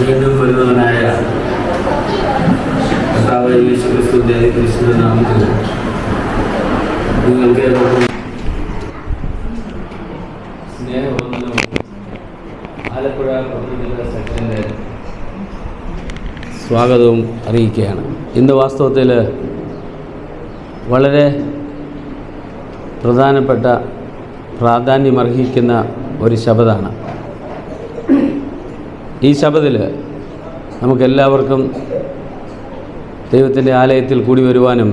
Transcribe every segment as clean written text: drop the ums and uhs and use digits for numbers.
വീണ്ടും വരുന്നവനായ കർത്താവായ യേശുക്രിസ്തുവിന്റെ പരിശുദ്ധ നാമത്തിൽ നിങ്ങൾക്ക് സ്നേഹവന്ദനവും ആലപ്പുഴ പബ്ലിക് സെക്ഷൻ്റെ സ്വാഗതവും അറിയിക്കുകയാണ്. ഇന്ന് വാസ്തവത്തിൽ വളരെ പ്രധാനപ്പെട്ട പ്രാധാന്യമർഹിക്കുന്ന ഒരു ശബദമാണ്. ഈ ശബദിൽ നമുക്കെല്ലാവർക്കും ദൈവത്തിൻ്റെ ആലയത്തിൽ കൂടി വരുവാനും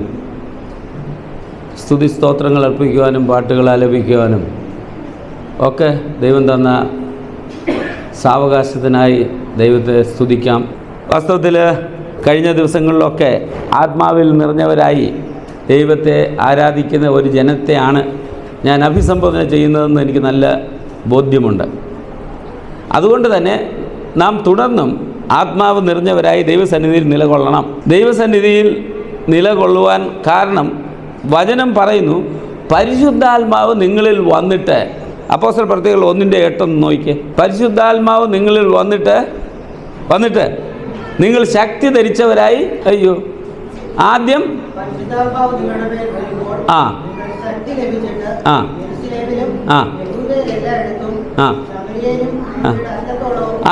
സ്തുതി സ്തോത്രങ്ങൾ അർപ്പിക്കുവാനും പാട്ടുകൾ ആലപിക്കുവാനും ഒക്കെ ദൈവം തന്ന സാവകാശത്തിനായി ദൈവത്തെ സ്തുതിക്കാം. വാസ്തവത്തിൽ കഴിഞ്ഞ ദിവസങ്ങളിലൊക്കെ ആത്മാവിൽ നിറഞ്ഞവരായി ദൈവത്തെ ആരാധിക്കുന്ന ഒരു ജനത്തെയാണ് ഞാൻ അഭിസംബോധന ചെയ്യുന്നതെന്ന് എനിക്ക് നല്ല ബോധ്യമുണ്ട്. അതുകൊണ്ട് തന്നെ നാം തുടർന്നും ആത്മാവ് നിറഞ്ഞവരായി ദൈവസന്നിധിയിൽ നിലകൊള്ളണം. ദൈവസന്നിധിയിൽ നിലകൊള്ളുവാൻ കാരണം വചനം പറയുന്നു, പരിശുദ്ധാത്മാവ് നിങ്ങളിൽ വന്നിട്ട്, അപ്പോസ്തല പ്രവൃത്തികൾ 1:8 നോക്കിക്കേ, പരിശുദ്ധാത്മാവ് നിങ്ങളിൽ വന്നിട്ട് നിങ്ങൾ ശക്തി ധരിച്ചവരായി ആദ്യം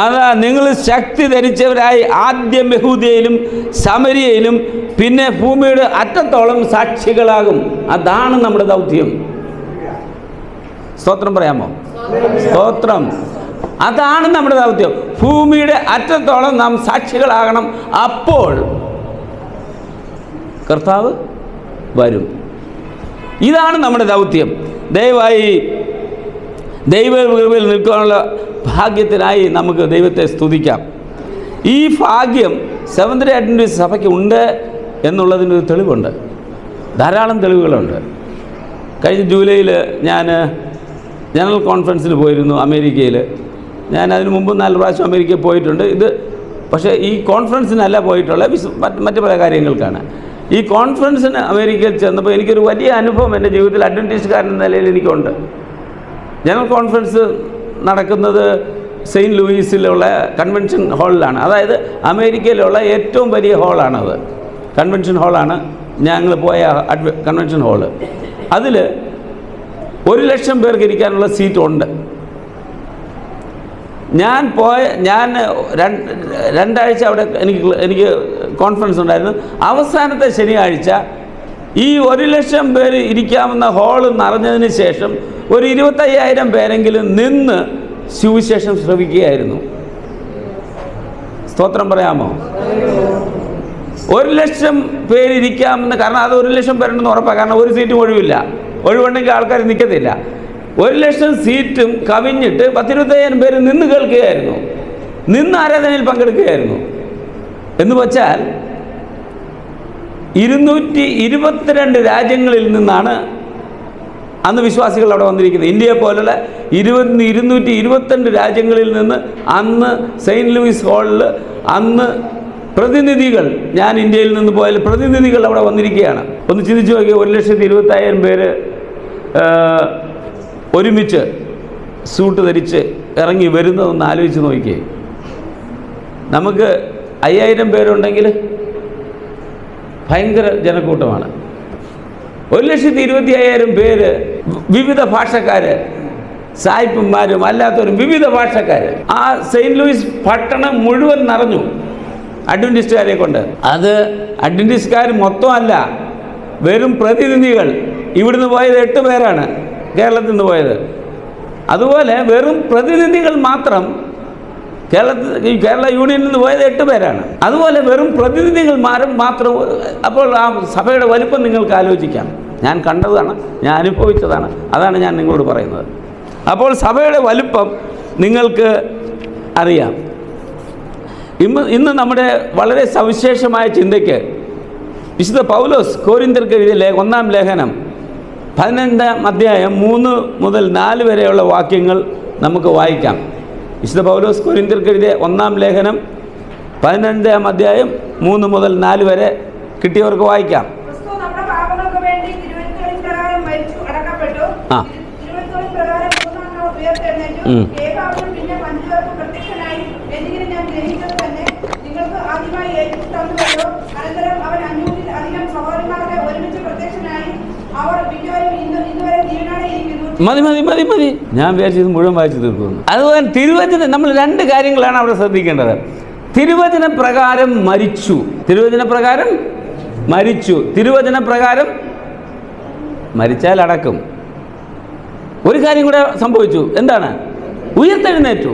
അതാ നിങ്ങൾ ശക്തി ധരിച്ചവരായി ആദ്യം യഹൂദയിലും സമരിയയിലും പിന്നെ ഭൂമിയുടെ അറ്റത്തോളം സാക്ഷികളാകും. അതാണ് നമ്മുടെ ദൗത്യം. സ്തോത്രം പറയാമോ? സ്തോത്രം. അതാണ് നമ്മുടെ ദൗത്യം. ഭൂമിയുടെ അറ്റത്തോളം നാം സാക്ഷികളാകണം. അപ്പോൾ കർത്താവ് വരും. ഇതാണ് നമ്മുടെ ദൗത്യം. ദയവായി ദൈവകൃപയിൽ നിൽക്കാനുള്ള ഭാഗ്യത്തിനായി നമുക്ക് ദൈവത്തെ സ്തുതിക്കാം. ഈ ഭാഗ്യം സെവന്ത് ഡേ അഡ്വന്റിസ്റ്റ് സഭയ്ക്ക് ഉണ്ട് എന്നുള്ളതിനൊരു തെളിവുണ്ട്, ധാരാളം തെളിവുകളുണ്ട്. കഴിഞ്ഞ ജൂലൈയിൽ ഞാൻ ജനറൽ കോൺഫറൻസിന് പോയിരുന്നു അമേരിക്കയിൽ. ഞാൻ അതിന് മുമ്പ് 4 പ്രാവശ്യം അമേരിക്കയിൽ പോയിട്ടുണ്ട്. പക്ഷേ ഈ കോൺഫറൻസിനല്ല പോയിട്ടുള്ള മറ്റു പല കാര്യങ്ങൾക്കാണ്. ഈ കോൺഫറൻസിന് അമേരിക്കയിൽ ചെന്നപ്പോൾ എനിക്കൊരു വലിയ അനുഭവം എൻ്റെ ജീവിതത്തിൽ അഡ്വന്റിസ്റ്റുകാരൻ എന്ന നിലയിൽ എനിക്കുണ്ട്. ജനറൽ കോൺഫറൻസ് നടക്കുന്നത് സെയിൻറ്റ് ലൂയിസിലുള്ള കൺവെൻഷൻ ഹാളിലാണ്. അതായത് അമേരിക്കയിലുള്ള ഏറ്റവും വലിയ ഹാളാണത്. കൺവെൻഷൻ ഹാളാണ് ഞങ്ങൾ പോയ കൺവെൻഷൻ ഹാള്. അതിൽ 1,00,000 പേർക്ക് ഇരിക്കാനുള്ള സീറ്റുണ്ട്. ഞാൻ 2 ആഴ്ച അവിടെ എനിക്ക് കോൺഫറൻസ് ഉണ്ടായിരുന്നു. അവസാനത്തെ ശനിയാഴ്ച ഈ 1,00,000 പേര് ഇരിക്കാവുന്ന ഹാള് നിറഞ്ഞതിന് ശേഷം ഒരു 25,000 പേരെങ്കിലും നിന്ന് സുവിശേഷം ശ്രവിക്കുകയായിരുന്നു. സ്തോത്രം പറയാമോ? 1,00,000 പേരിരിക്കാമെന്ന്, കാരണം അത് 1,00,000 പേരുണ്ടെന്ന് ഉറപ്പാണ്. കാരണം ഒരു സീറ്റും ഒഴിവില്ല. ഒഴിവുണ്ടെങ്കിൽ ആൾക്കാർ നിൽക്കത്തില്ല. 1,00,000 സീറ്റും കവിഞ്ഞിട്ട് 10-25,000 പേര് നിന്ന് കേൾക്കുകയായിരുന്നു, നിന്ന് ആരാധനയിൽ പങ്കെടുക്കുകയായിരുന്നു. എന്ന് വച്ചാൽ 222 രാജ്യങ്ങളിൽ നിന്നാണ് അന്ന് വിശ്വാസികൾ അവിടെ വന്നിരിക്കുന്നത്. ഇന്ത്യയെ പോലുള്ള 222 രാജ്യങ്ങളിൽ നിന്ന് അന്ന് സെയിൻറ്റ് ലൂയിസ് ഹാളിൽ അന്ന് പ്രതിനിധികൾ, ഞാൻ ഇന്ത്യയിൽ നിന്ന് പോയാൽ പ്രതിനിധികൾ അവിടെ വന്നിരിക്കുകയാണ്. ഒന്ന് ചിന്തിച്ച് നോക്കി, 1,20,000 പേര് ഒരുമിച്ച് സൂട്ട് ധരിച്ച് ഇറങ്ങി വരുന്നതൊന്ന് ആലോചിച്ച് നോക്കിയേ. നമുക്ക് 5,000 പേരുണ്ടെങ്കിൽ ഭയങ്കര ജനക്കൂട്ടമാണ്. 1,25,000 പേര്, വിവിധ ഭാഷക്കാർ, സായിപ്പന്മാരും അല്ലാത്തവരും വിവിധ ഭാഷക്കാർ. ആ സെയിൻറ്റ് ലൂയിസ് പട്ടണം മുഴുവൻ നിറഞ്ഞു അഡ്വന്റിസ്റ്റുകാരെ കൊണ്ട്. അത് അഡ്വന്റിസ്റ്റുകാർ മൊത്തമല്ല, വെറും പ്രതിനിധികൾ. ഇവിടുന്ന് പോയത് 8 പേരാണ്, കേരളത്തിൽ നിന്ന് പോയത്. അതുപോലെ വെറും പ്രതിനിധികൾ മാത്രം കേരള യൂണിയനിൽ നിന്ന് പോയത് 8 പേരാണ്. അതുപോലെ വെറും പ്രതിനിധികൾ മാത്രം. അപ്പോൾ ആ സഭയുടെ വലിപ്പം നിങ്ങൾക്ക് ആലോചിക്കാം. ഞാൻ കണ്ടതാണ്, ഞാൻ അനുഭവിച്ചതാണ്, അതാണ് ഞാൻ നിങ്ങളോട് പറയുന്നത്. അപ്പോൾ സഭയുടെ വലിപ്പം നിങ്ങൾക്ക് അറിയാം. ഇന്ന് നമ്മുടെ വളരെ സവിശേഷമായ ചിന്തയ്ക്ക് വിശുദ്ധ പൗലോസ് കൊരിന്ത്യർക്ക് എഴുതിയ 1-ാം ലേഖനം 15-ാം അധ്യായം 3 മുതൽ 4 വരെയുള്ള വാക്യങ്ങൾ നമുക്ക് വായിക്കാം. വിശുദ്ധ പൗലോസ് കൊരിന്ത്യർക്ക് എഴുതിയ 1-ാം ലേഖനം 15-ാം അധ്യായം 3 മുതൽ 4 വരെ കിട്ടിയവർക്ക് വായിക്കാം. ആദ്യമായി ഏൽപ്പിച്ചിട്ടുണ്ടല്ലോ. അനന്തരം അവൻ 500 അധികം സഹോദരന്മാർക്ക് ഒരുമിച്ച് പ്രത്യക്ഷനായി. അവർ മിക്കവരും ഇന്നുവരെ ജീവനോടെ ഇരിക്കുന്നു. മതി. ഞാൻ വിചാരിച്ചത് മുഴുവൻ വായിച്ചു തീർക്കുന്നു. അതുപോലെ തിരുവചനം നമ്മൾ 2 കാര്യങ്ങളാണ് അവിടെ ശ്രദ്ധിക്കേണ്ടത്. തിരുവചന പ്രകാരം മരിച്ചു, തിരുവചന പ്രകാരം മരിച്ചു, തിരുവചന പ്രകാരം മരിച്ചാൽ അടക്കും. ഒരു കാര്യം കൂടെ സംഭവിച്ചു. എന്താണ്? ഉയർത്തെഴുന്നേറ്റു.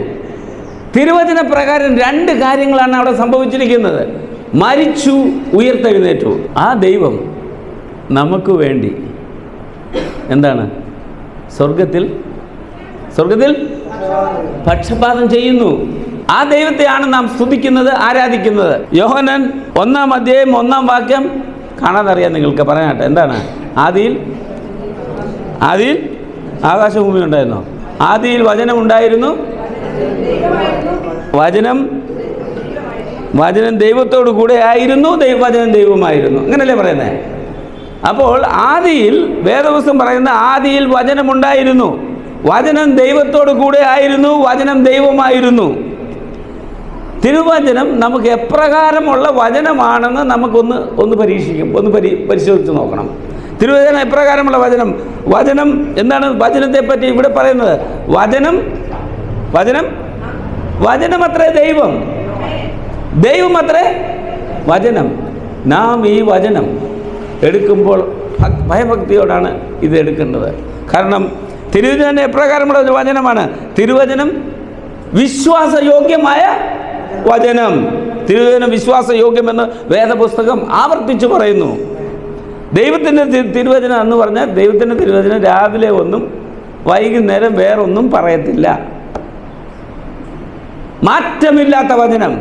തിരുവചന പ്രകാരം 2 കാര്യങ്ങളാണ് അവിടെ സംഭവിച്ചിരിക്കുന്നത്. മരിച്ചു, ഉയർത്തെഴുന്നേറ്റു. ആ ദൈവം നമുക്ക് വേണ്ടി എന്താണ്? സ്വർഗത്തിൽ പക്ഷപാതം ചെയ്യുന്നു. ആ ദൈവത്തെയാണ് നാം സ്തുതിക്കുന്നത്, ആരാധിക്കുന്നത്. യോഹന്നാൻ 1-ാം അധ്യായം 1-ാം വാക്യം കാണാതറിയാം നിങ്ങൾക്ക്, പറയാനാട്ടെ. എന്താണ്? ആദിയിൽ ആകാശഭൂമി ഉണ്ടായിരുന്നു. ആദിയിൽ വചനം ഉണ്ടായിരുന്നു, വചനം ദൈവത്തോടു കൂടെ ആയിരുന്നു, വചനം ദൈവമായിരുന്നു. അങ്ങനല്ലേ പറയുന്നത്? അപ്പോൾ ആദിയിൽ, വേദപുസ്തകം പറയുന്ന ആദിയിൽ വചനമുണ്ടായിരുന്നു, വചനം ദൈവത്തോടു കൂടെ ആയിരുന്നു, വചനം ദൈവമായിരുന്നു. തിരുവചനം നമുക്ക് എപ്രകാരമുള്ള വചനമാണെന്ന് നമുക്കൊന്ന് പരിശോധിച്ച് നോക്കണം. തിരുവചനം എപ്രകാരമുള്ള വചനം എന്താണ്? വചനത്തെ പറ്റി ഇവിടെ പറയുന്നത് വചനമത്രേ ദൈവമത്രേ വചനം. നാം ഈ വചനം എടുക്കുമ്പോൾ ഭയഭക്തിയോടാണ് ഇത് എടുക്കേണ്ടത്. കാരണം തിരുവചനം എപ്രകാരമുള്ള ഒരു വചനമാണ്? തിരുവചനം വിശ്വാസയോഗ്യമായ വചനം. തിരുവചനം വിശ്വാസയോഗ്യമെന്ന് വേദപുസ്തകം ആവർത്തിച്ചു പറയുന്നു. ദൈവത്തിൻ്റെ തിരുവചനം എന്ന് പറഞ്ഞാൽ ദൈവത്തിൻ്റെ തിരുവചനം രാവിലെ ഒന്നും വൈകുന്നേരം വേറൊന്നും പറയത്തില്ല. മാറ്റമില്ലാത്ത വചനം,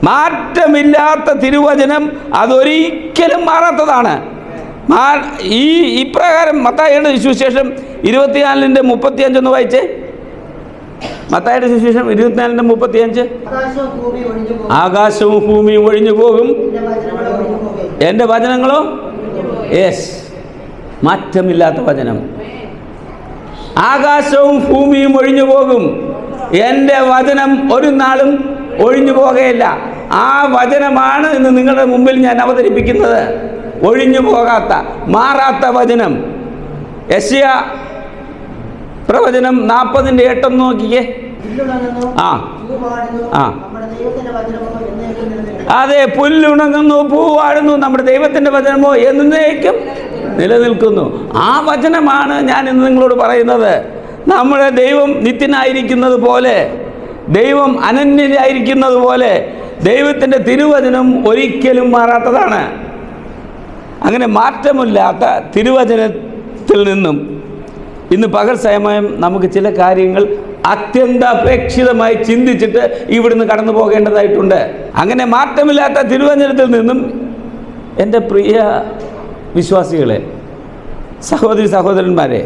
മാറ്റമില്ലാത്ത തിരുവചനം, അതൊരിക്കലും മാറാത്തതാണ്. ഇപ്രകാരം മത്തായിയുടെ സുവിശേഷം 24:35 ഒന്ന് വായിച്ചേ. മത്തായിയുടെ സുവിശേഷം 24:35. ആകാശവും ഭൂമിയും ഒഴിഞ്ഞു പോകും, എൻ്റെ വചനങ്ങളോ? യെസ്, മാറ്റമില്ലാത്ത വചനം. ആകാശവും ഭൂമിയും ഒഴിഞ്ഞു പോകും, എൻ്റെ വചനം ഒരു നാളും ഒഴിഞ്ഞു പോകുകയില്ല. ആ വചനമാണ് ഇന്ന് നിങ്ങളുടെ മുമ്പിൽ ഞാൻ അവതരിപ്പിക്കുന്നത്. ഒഴിഞ്ഞു പോകാത്ത, മാറാത്ത വചനം. യെശയ്യാ പ്രവചനം 40:8 നോക്കിക്കേ. അതെ, പുല്ലുണങ്ങുന്നു, പൂവാടുന്നു, നമ്മുടെ ദൈവത്തിൻ്റെ വചനമോ എന്നേക്കും നിലനിൽക്കുന്നു. ആ വചനമാണ് ഞാൻ ഇന്ന് നിങ്ങളോട് പറയുന്നത്. നമ്മുടെ ദൈവം നിത്യനായിരിക്കുന്നത് പോലെ, ദൈവം അനന്യനായിരിക്കുന്നത് പോലെ ദൈവത്തിൻ്റെ തിരുവചനം ഒരിക്കലും മാറാത്തതാണ്. അങ്ങനെ മാറ്റമില്ലാത്ത തിരുവചനത്തിൽ നിന്നും ഇന്ന് പകൽ സമയം നമുക്ക് ചില കാര്യങ്ങൾ അത്യന്താപേക്ഷിതമായി ചിന്തിച്ചിട്ട് ഇവിടുന്ന് കടന്നു പോകേണ്ടതായിട്ടുണ്ട്. അങ്ങനെ മാറ്റമില്ലാത്ത തിരുവചനത്തിൽ നിന്നും എൻ്റെ പ്രിയ വിശ്വാസികളെ, സഹോദരി സഹോദരന്മാരെ,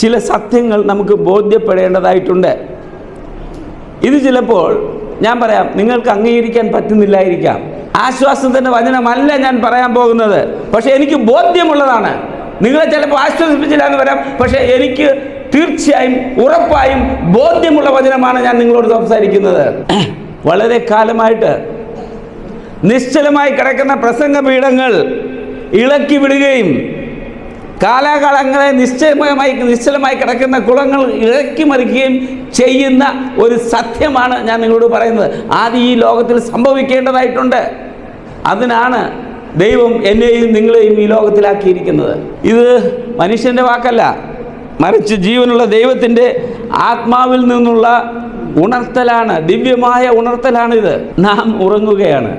ചില സത്യങ്ങൾ നമുക്ക് ബോധ്യപ്പെടേണ്ടതായിട്ടുണ്ട്. ഇത് ചിലപ്പോൾ ഞാൻ പറയാം, നിങ്ങൾക്ക് അംഗീകരിക്കാൻ പറ്റുന്നില്ലായിരിക്കാം. ആശ്വാസത്തിൻ്റെ വചനമല്ല ഞാൻ പറയാൻ പോകുന്നത്, പക്ഷേ എനിക്ക് ബോധ്യമുള്ളതാണ്. നിങ്ങളെ ചിലപ്പോൾ ആശ്വസിപ്പിച്ചില്ല എന്ന് വരാം, പക്ഷേ എനിക്ക് തീർച്ചയായും ഉറപ്പായും ബോധ്യമുള്ള വചനമാണ് ഞാൻ നിങ്ങളോട് സംസാരിക്കുന്നത്. വളരെ കാലമായിട്ട് നിശ്ചലമായി കിടക്കുന്ന പ്രസംഗപീഠങ്ങൾ ഇളക്കി വിടുകയും കാലാകാലങ്ങളെ നിശ്ചലമായി കിടക്കുന്ന കുളങ്ങൾ ഇളക്കി മറിക്കുകയും ചെയ്യുന്ന ഒരു സത്യമാണ് ഞാൻ നിങ്ങളോട് പറയുന്നത്. ആദ്യം ഈ ലോകത്തിൽ സംഭവിക്കേണ്ടതായിട്ടുണ്ട്. അതിനാണ് ദൈവം എന്നെയും നിങ്ങളെയും ഈ ലോകത്തിലാക്കിയിരിക്കുന്നത്. ഇത് മനുഷ്യൻ്റെ വാക്കല്ല, മറിച്ച് ജീവനുള്ള ദൈവത്തിൻ്റെ ആത്മാവിൽ നിന്നുള്ള ഉണർത്തലാണ്, ദിവ്യമായ ഉണർത്തലാണിത്. നാം ഉറങ്ങുകയാണ്.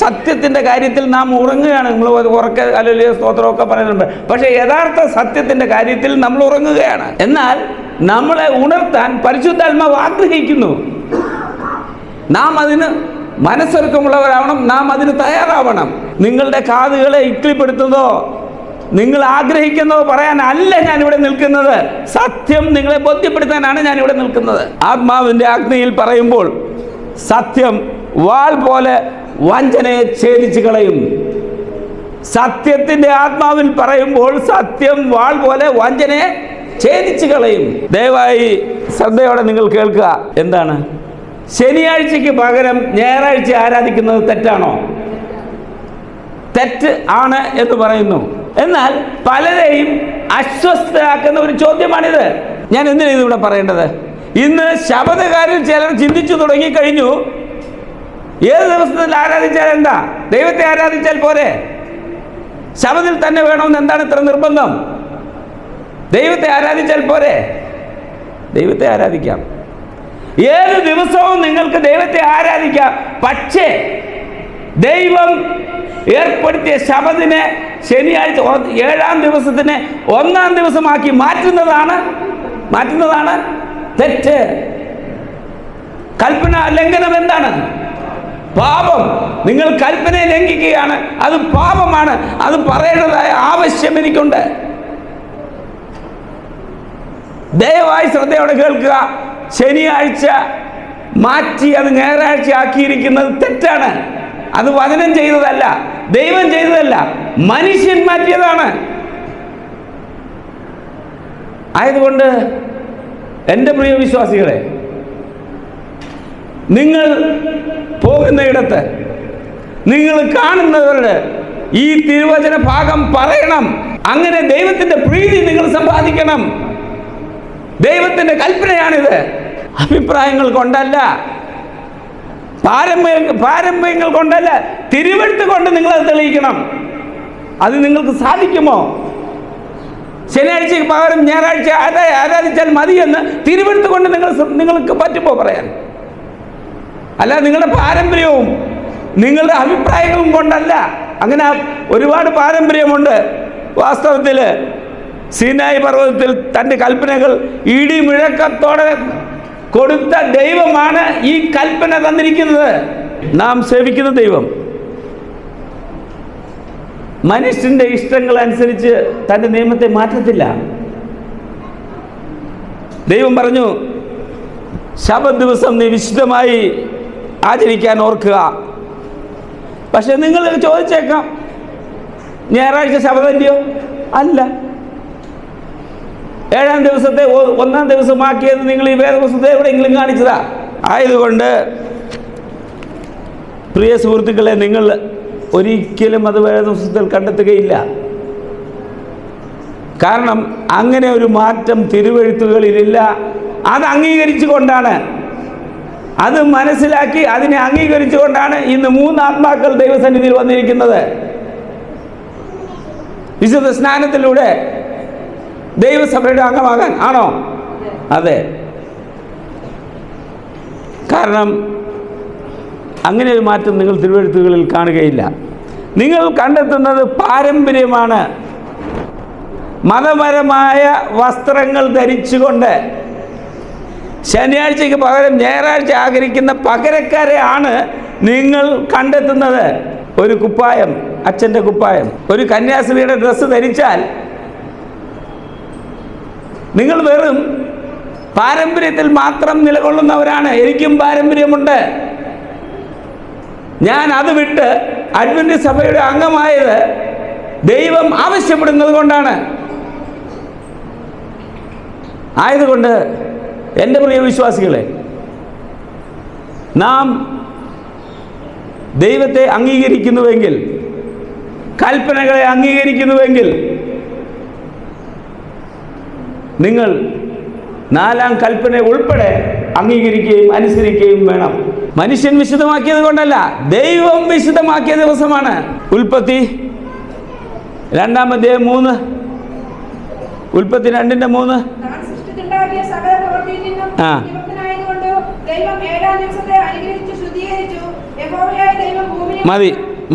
സത്യത്തിൻ്റെ കാര്യത്തിൽ നാം ഉറങ്ങുകയാണ്. നമ്മൾ ഉറക്ക ഹല്ലേലൂയ സ്തോത്രമൊക്കെ പറയുന്നുണ്ട്, പക്ഷേ യഥാർത്ഥ സത്യത്തിൻ്റെ കാര്യത്തിൽ നമ്മൾ ഉറങ്ങുകയാണ്. എന്നാൽ നമ്മളെ ഉണർത്താൻ പരിശുദ്ധാത്മാവ് ആഗ്രഹിക്കുന്നു. നാം അതിന് മനസ്സൊരുക്കമുള്ളവരാവണം, നാം അതിന് തയ്യാറാവണം. നിങ്ങളുടെ കാതുകളെ ഇക്ലിപ്പെടുത്തുന്നതോ നിങ്ങൾ ആഗ്രഹിക്കുന്നതോ പറയാനല്ല ഞാനിവിടെ നിൽക്കുന്നത്. സത്യം നിങ്ങളെ ബോധ്യപ്പെടുത്താനാണ് ഞാനിവിടെ നിൽക്കുന്നത്. ആത്മാവിൻ്റെ അഗ്നിയിൽ പറയുമ്പോൾ സത്യം വാൾ പോലെ വഞ്ചനയെ ഛേദിച്ച് കളയും. സത്യത്തിൻ്റെ ആത്മാവിൽ പറയുമ്പോൾ സത്യം വാൾ പോലെ വഞ്ചനയെ ഛേദിച്ച് കളയും. ദയവായി ശ്രദ്ധയോടെ നിങ്ങൾ കേൾക്കുക. എന്താണ് ശനിയാഴ്ചയ്ക്ക് പകരം ഞായറാഴ്ച ആരാധിക്കുന്നത് തെറ്റാണോ? തെറ്റ് ആണ് എന്ന് പറയുന്നു. എന്നാൽ പലരെയും അസ്വസ്ഥരാക്കുന്ന ഒരു ചോദ്യമാണിത്. ഞാൻ എന്തിനാണ് ഇതിവിടെ പറയേണ്ടത്? ഇന്ന് ശബദക്കാരിൽ ചിലർ ചിന്തിച്ചു തുടങ്ങിക്കഴിഞ്ഞു, ഏത് ദിവസത്തിൽ ആരാധിച്ചാൽ എന്താ, ദൈവത്തെ ആരാധിച്ചാൽ പോരെ, ശബദിൽ തന്നെ വേണമെന്ന് എന്താണ് ഇത്ര നിർബന്ധം? ദൈവത്തെ ആരാധിച്ചാൽ പോരെ? ദൈവത്തെ ആരാധിക്കാം, ഏത് ദിവസവും നിങ്ങൾക്ക് ദൈവത്തെ ആരാധിക്കാം. പക്ഷേ ദൈവം ഏർപ്പെടുത്തിയ ശബദിനെ ശനിയാഴ്ച 7-ാം ദിവസത്തിനെ 1-ാം ദിവസമാക്കി മാറ്റുന്നതാണ് തെറ്റ്. കൽപ്പന ലംഘനം എന്താണ്? പാപം. നിങ്ങൾ കൽപ്പനയെ ലംഘിക്കുകയാണ്, അത് പാപമാണ്. അത് പറയേണ്ടതായ ആവശ്യം എനിക്കുണ്ട്. ദയവായി ശ്രദ്ധയോടെ കേൾക്കുക. ശനിയാഴ്ച മാറ്റി അത് ഞായറാഴ്ച ആക്കിയിരിക്കുന്നത് തെറ്റാണ്. അത് വചനം ചെയ്തതല്ല, ദൈവം ചെയ്തതല്ല, മനുഷ്യൻ മാറ്റിയതാണ്. ആയതുകൊണ്ട് എൻ്റെ പ്രിയ വിശ്വാസികളെ, നിങ്ങൾ പോകുന്നയിടത്ത് നിങ്ങൾ കാണുന്നവരുടെ ഈ തിരുവചന ഭാഗം പറയണം. അങ്ങനെ ദൈവത്തിൻ്റെ പ്രീതി നിങ്ങൾ സമ്പാദിക്കണം. ദൈവത്തിൻ്റെ കൽപ്പനയാണിത്. അഭിപ്രായങ്ങൾ കൊണ്ടല്ല, പാരമ്പര്യങ്ങൾ കൊണ്ടല്ല, തിരുവെഴുത്ത് കൊണ്ട് നിങ്ങളത് തെളിയിക്കണം. അത് നിങ്ങൾക്ക് സാധിക്കുമോ? ശനിയാഴ്ചയ്ക്ക് പകരം ഞായറാഴ്ച ആരാധിച്ചാൽ മതിയെന്ന് തിരുവെഴുത്ത് കൊണ്ട് നിങ്ങൾക്ക് പറ്റുമോ പറയാൻ? അല്ല, നിങ്ങളുടെ പാരമ്പര്യവും നിങ്ങളുടെ അഭിപ്രായങ്ങളും കൊണ്ടല്ല. അങ്ങനെ ഒരുപാട് പാരമ്പര്യമുണ്ട്. വാസ്തവത്തിൽ സീനായി പർവ്വതത്തിൽ തൻ്റെ കൽപ്പനകൾ ഇടിമുഴക്കത്തോടെ കൊടുത്ത ദൈവമാണ് ഈ കൽപ്പന തന്നിരിക്കുന്നത്. നാം സേവിക്കുന്ന ദൈവം മനുഷ്യൻ്റെ ഇഷ്ടങ്ങൾ അനുസരിച്ച് തൻ്റെ നിയമത്തെ മാറ്റത്തില്ല. ദൈവം പറഞ്ഞു, ശബത്ത് ദിവസം നീ വിശുദ്ധമായി ആചരിക്കാൻ ഓർക്കുക. പക്ഷെ നിങ്ങൾ ചോദിച്ചേക്കാം, ഞായറാഴ്ച ശബതല്ലയോ? അല്ല. 7-ാം ദിവസത്തെ 1-ാം ദിവസമാക്കിയത് നിങ്ങൾ ഈ വേദപുസ്തകത്തെ എവിടെയെങ്കിലും കാണിച്ചതാ? ആയതുകൊണ്ട് പ്രിയ സുഹൃത്തുക്കളെ, നിങ്ങൾ ഒരിക്കലും അത് വേദപുസ്തകത്തിൽ കണ്ടെത്തുകയില്ല. കാരണം അങ്ങനെ ഒരു മാറ്റം തിരുവെഴുത്തുകളിലില്ല. അത് അംഗീകരിച്ചുകൊണ്ടാണ്, അത് മനസ്സിലാക്കി അതിനെ അംഗീകരിച്ചുകൊണ്ടാണ് ഇന്ന് 3 ആത്മാക്കൾ ദൈവസന്നിധിയിൽ വന്നിരിക്കുന്നത്. വിശുദ്ധ സ്നാനത്തിലൂടെ ദൈവസഭയുടെ അംഗമാകാൻ ആണോ? അതെ. കാരണം അങ്ങനെ ഒരു മാറ്റം നിങ്ങൾ തിരുവെഴുത്തുകളിൽ കാണുകയില്ല. നിങ്ങൾ കണ്ടെത്തുന്നത് പാരമ്പര്യമാണ്. മതപരമായ വസ്ത്രങ്ങൾ ധരിച്ചുകൊണ്ട് ശനിയാഴ്ചയ്ക്ക് പകരം ഞായറാഴ്ച ആചരിക്കുന്ന പകരക്കാരെ ആണ് നിങ്ങൾ കണ്ടെത്തുന്നത്. ഒരു കുപ്പായം, അച്ഛൻ്റെ കുപ്പായം, ഒരു കന്യാസ്ത്രീയുടെ ഡ്രസ്സ് ധരിച്ചാൽ നിങ്ങൾ വെറും പാരമ്പര്യത്തിൽ മാത്രം നിലകൊള്ളുന്നവരാണ്. എനിക്കും പാരമ്പര്യമുണ്ട്. ഞാൻ അത് വിട്ട് അഡ്വന്റിസ്റ്റ് സഭയുടെ അംഗമായത് ദൈവം ആവശ്യപ്പെടുന്നത് കൊണ്ടാണ്. ആയതുകൊണ്ട് എൻ്റെ പ്രിയ വിശ്വാസികളെ, നാം ദൈവത്തെ അംഗീകരിക്കുന്നുവെങ്കിൽ, കൽപ്പനകളെ അംഗീകരിക്കുന്നുവെങ്കിൽ, നിങ്ങൾ 4-ാം കൽപ്പന ഉൾപ്പെടെ അംഗീകരിക്കുകയും അനുസരിക്കുകയും വേണം. മനുഷ്യൻ വിശുദ്ധമാക്കിയത് കൊണ്ടല്ല, ദൈവം വിശുദ്ധമാക്കിയ ദിവസമാണ്. ഉൽപ്പത്തി 2-ാം അധ്യായം 3, ഉൽപ്പത്തി 2:3.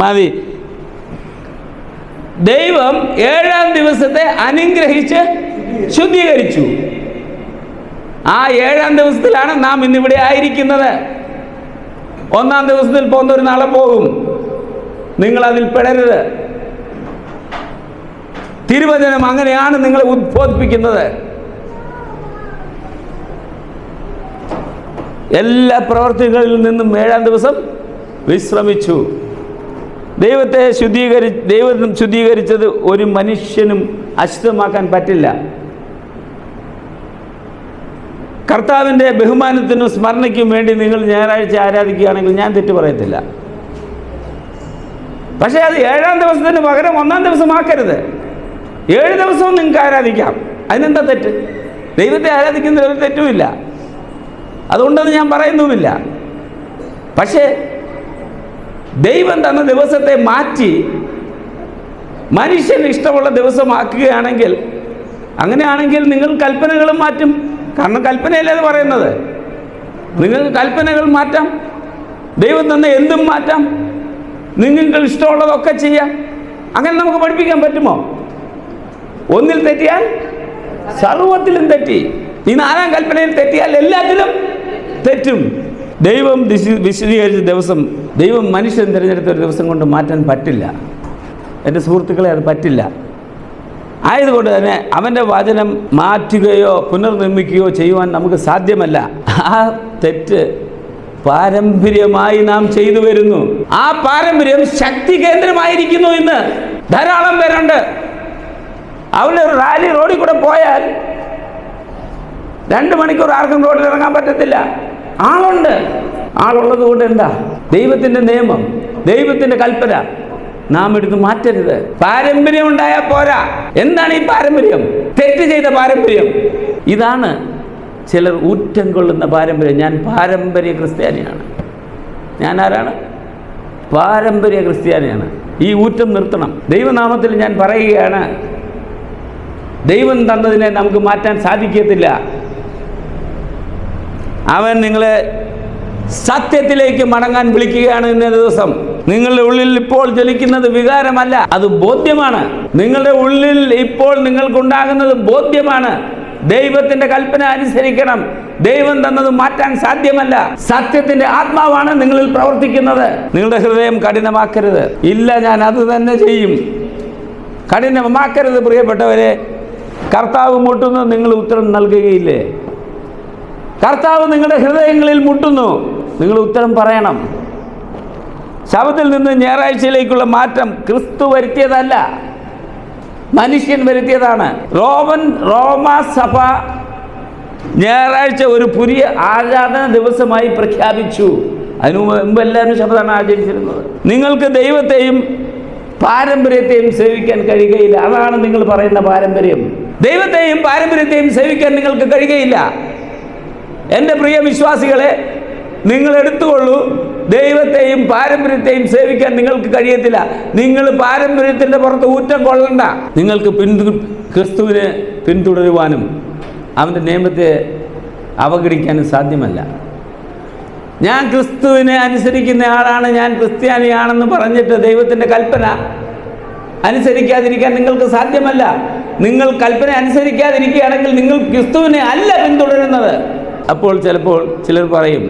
മതി. ദൈവം 7-ാം ദിവസത്തെ അനുഗ്രഹിച്ച് ശുദ്ധീകരിച്ചു. ആ 7-ാം ദിവസത്തിലാണ് നാം ഇന്നിവിടെ ആയിരിക്കുന്നത്. 1-ാം ദിവസത്തിൽ പോകുന്നവർ നാളെ പോകും. നിങ്ങൾ അതിൽ പെടരുത്. തിരുവചനം അങ്ങനെയാണ് നിങ്ങളെ ഉദ്ബോധിപ്പിക്കുന്നത്. എല്ലാ പ്രവർത്തികളിൽ നിന്നും 7-ാം ദിവസം വിശ്രമിച്ചു. ദൈവം ശുദ്ധീകരിച്ചത് ഒരു മനുഷ്യനും അശുദ്ധമാക്കാൻ പറ്റില്ല. കർത്താവിൻ്റെ ബഹുമാനത്തിനും സ്മരണയ്ക്കും വേണ്ടി നിങ്ങൾ ഞായറാഴ്ച ആരാധിക്കുകയാണെങ്കിൽ ഞാൻ തെറ്റ് പറയത്തില്ല. പക്ഷേ അത് 7-ാം ദിവസത്തിന് പകരം 1-ാം ദിവസമാക്കരുത്. 7 ദിവസവും നിങ്ങൾക്ക് ആരാധിക്കാം. അതിനെന്താ തെറ്റ്? ദൈവത്തെ ആരാധിക്കുന്നതിൽ ഒരു തെറ്റുമില്ല. അതുകൊണ്ടത് ഞാൻ പറയുന്നുമില്ല. പക്ഷേ ദൈവം തന്ന ദിവസത്തെ മാറ്റി മനുഷ്യന് ഇഷ്ടമുള്ള ദിവസമാക്കുകയാണെങ്കിൽ, അങ്ങനെയാണെങ്കിൽ നിങ്ങൾ കൽപ്പനകളും മാറ്റും. കാരണം കൽപ്പനയല്ലേ അത് പറയുന്നത്. നിങ്ങൾക്ക് കൽപ്പനകൾ മാറ്റാം, ദൈവം തന്ന എന്തും മാറ്റാം, നിങ്ങൾക്ക് ഇഷ്ടമുള്ളതൊക്കെ ചെയ്യാം. അങ്ങനെ നമുക്ക് പഠിപ്പിക്കാൻ പറ്റുമോ? ഒന്നിൽ തെറ്റിയാൽ സർവത്തിലും തെറ്റി. ഈ 4-ാം കൽപ്പനയിൽ തെറ്റിയാൽ എല്ലാത്തിലും തെറ്റും. ദൈവം വിശദീകരിച്ച ദിവസം ദൈവം മനുഷ്യൻ തിരഞ്ഞെടുത്ത ഒരു ദിവസം കൊണ്ട് മാറ്റാൻ പറ്റില്ല. എൻ്റെ സുഹൃത്തുക്കളെ, അത് പറ്റില്ല. ആയതുകൊണ്ട് തന്നെ അവൻ്റെ വചനം മാറ്റുകയോ പുനർനിർമ്മിക്കുകയോ ചെയ്യുവാൻ നമുക്ക് സാധ്യമല്ല. ആ തെറ്റ് പാരമ്പര്യമായി നാം ചെയ്തു വരുന്നു. ആ പാരമ്പര്യം ശക്തി കേന്ദ്രമായിരിക്കുന്നു. ഇന്ന് ധാരാളം പേരുണ്ട്. അവരുടെ ഒരു റാലി റോഡിൽ കൂടെ പോയാൽ 2 മണിക്കൂർ ആർക്കും റോഡിൽ ഇറങ്ങാൻ പറ്റത്തില്ല. ആളുണ്ട്. ആളുള്ളത് കൊണ്ട് എന്താ? ദൈവത്തിൻ്റെ നിയമം, ദൈവത്തിൻ്റെ കൽപ്പന നാം എടുത്ത് മാറ്റരുത്. പാരമ്പര്യം ഉണ്ടായാൽ പോരാ. എന്താണ് ഈ പാരമ്പര്യം? തെറ്റ് ചെയ്ത പാരമ്പര്യം. ഇതാണ് ചിലർ ഊറ്റം കൊള്ളുന്ന പാരമ്പര്യം. ഞാൻ പാരമ്പര്യ ക്രിസ്ത്യാനിയാണ്. ഞാൻ ആരാണ്? പാരമ്പര്യ ക്രിസ്ത്യാനിയാണ്. ഈ ഊറ്റം നിർത്തണം. ദൈവനാമത്തിൽ ഞാൻ പറയുകയാണ്, ദൈവം തന്നതിനെ നമുക്ക് മാറ്റാൻ സാധിക്കത്തില്ല. അവൻ നിങ്ങളെ സത്യത്തിലേക്ക് മടങ്ങാൻ വിളിക്കുകയാണ്. ഇന്ന ദിവസം നിങ്ങളുടെ ഉള്ളിൽ ഇപ്പോൾ ജ്വലിക്കുന്നത് വികാരമല്ല, അത് ബോധ്യമാണ്. നിങ്ങളുടെ ഉള്ളിൽ ഇപ്പോൾ നിങ്ങൾക്കുണ്ടാകുന്നത് ബോധ്യമാണ്. ദൈവത്തിൻ്റെ കൽപ്പന അനുസരിക്കണം. ദൈവം തന്നത് മാറ്റാൻ സാധ്യമല്ല. സത്യത്തിൻ്റെ ആത്മാവാണ് നിങ്ങളിൽ പ്രവർത്തിക്കുന്നത്. നിങ്ങളുടെ ഹൃദയം കഠിനമാക്കരുത്. ഇല്ല, ഞാൻ അത് തന്നെ ചെയ്യും. കഠിനമാക്കരുത് പ്രിയപ്പെട്ടവരെ. കർത്താവ് മുട്ടുന്നു, നിങ്ങൾ ഉത്തരം നൽകുകയില്ലേ? കർത്താവ് നിങ്ങളുടെ ഹൃദയങ്ങളിൽ മുട്ടുന്നു, നിങ്ങൾ ഉത്തരം പറയണം. ശബത്തിൽ നിന്ന് ഞായറാഴ്ചയിലേക്കുള്ള മാറ്റം ക്രിസ്തു വരുത്തിയതല്ല, മനുഷ്യൻ വരുത്തിയതാണ്. റോമാ സഭ ഞായറാഴ്ച ഒരു പുതിയ ആരാധന ദിവസമായി പ്രഖ്യാപിച്ചു. അതിനു മുമ്പ് എല്ലാവരും ശബത്താണ് ആചരിച്ചിരുന്നത്. നിങ്ങൾക്ക് ദൈവത്തെയും പാരമ്പര്യത്തെയും സേവിക്കാൻ കഴിയുകയില്ല. അതാണ് നിങ്ങൾ പറയുന്ന പാരമ്പര്യം. ദൈവത്തെയും പാരമ്പര്യത്തെയും സേവിക്കാൻ നിങ്ങൾക്ക് കഴിയുകയില്ല. എൻ്റെ പ്രിയ വിശ്വാസികളെ, നിങ്ങൾ എടുത്തുകൊള്ളൂ, ദൈവത്തെയും പാരമ്പര്യത്തെയും സേവിക്കാൻ നിങ്ങൾക്ക് കഴിയത്തില്ല. നിങ്ങൾ പാരമ്പര്യത്തിൻ്റെ പുറത്ത് ഊറ്റം കൊള്ളണ്ട. നിങ്ങൾക്ക് ക്രിസ്തുവിനെ പിന്തുടരുവാനും അവൻ്റെ നിയമത്തെ അവഗണിക്കാനും സാധ്യമല്ല. ഞാൻ ക്രിസ്തുവിനെ അനുസരിക്കുന്ന ആളാണ്, ഞാൻ ക്രിസ്ത്യാനിയാണെന്ന് പറഞ്ഞിട്ട് ദൈവത്തിൻ്റെ കൽപ്പന അനുസരിക്കാതിരിക്കാൻ നിങ്ങൾക്ക് സാധ്യമല്ല. നിങ്ങൾ കൽപ്പന അനുസരിക്കാതിരിക്കുകയാണെങ്കിൽ നിങ്ങൾ ക്രിസ്തുവിനെ അല്ല പിന്തുടരുന്നത്. അപ്പോൾ ചിലപ്പോൾ ചിലർ പറയും,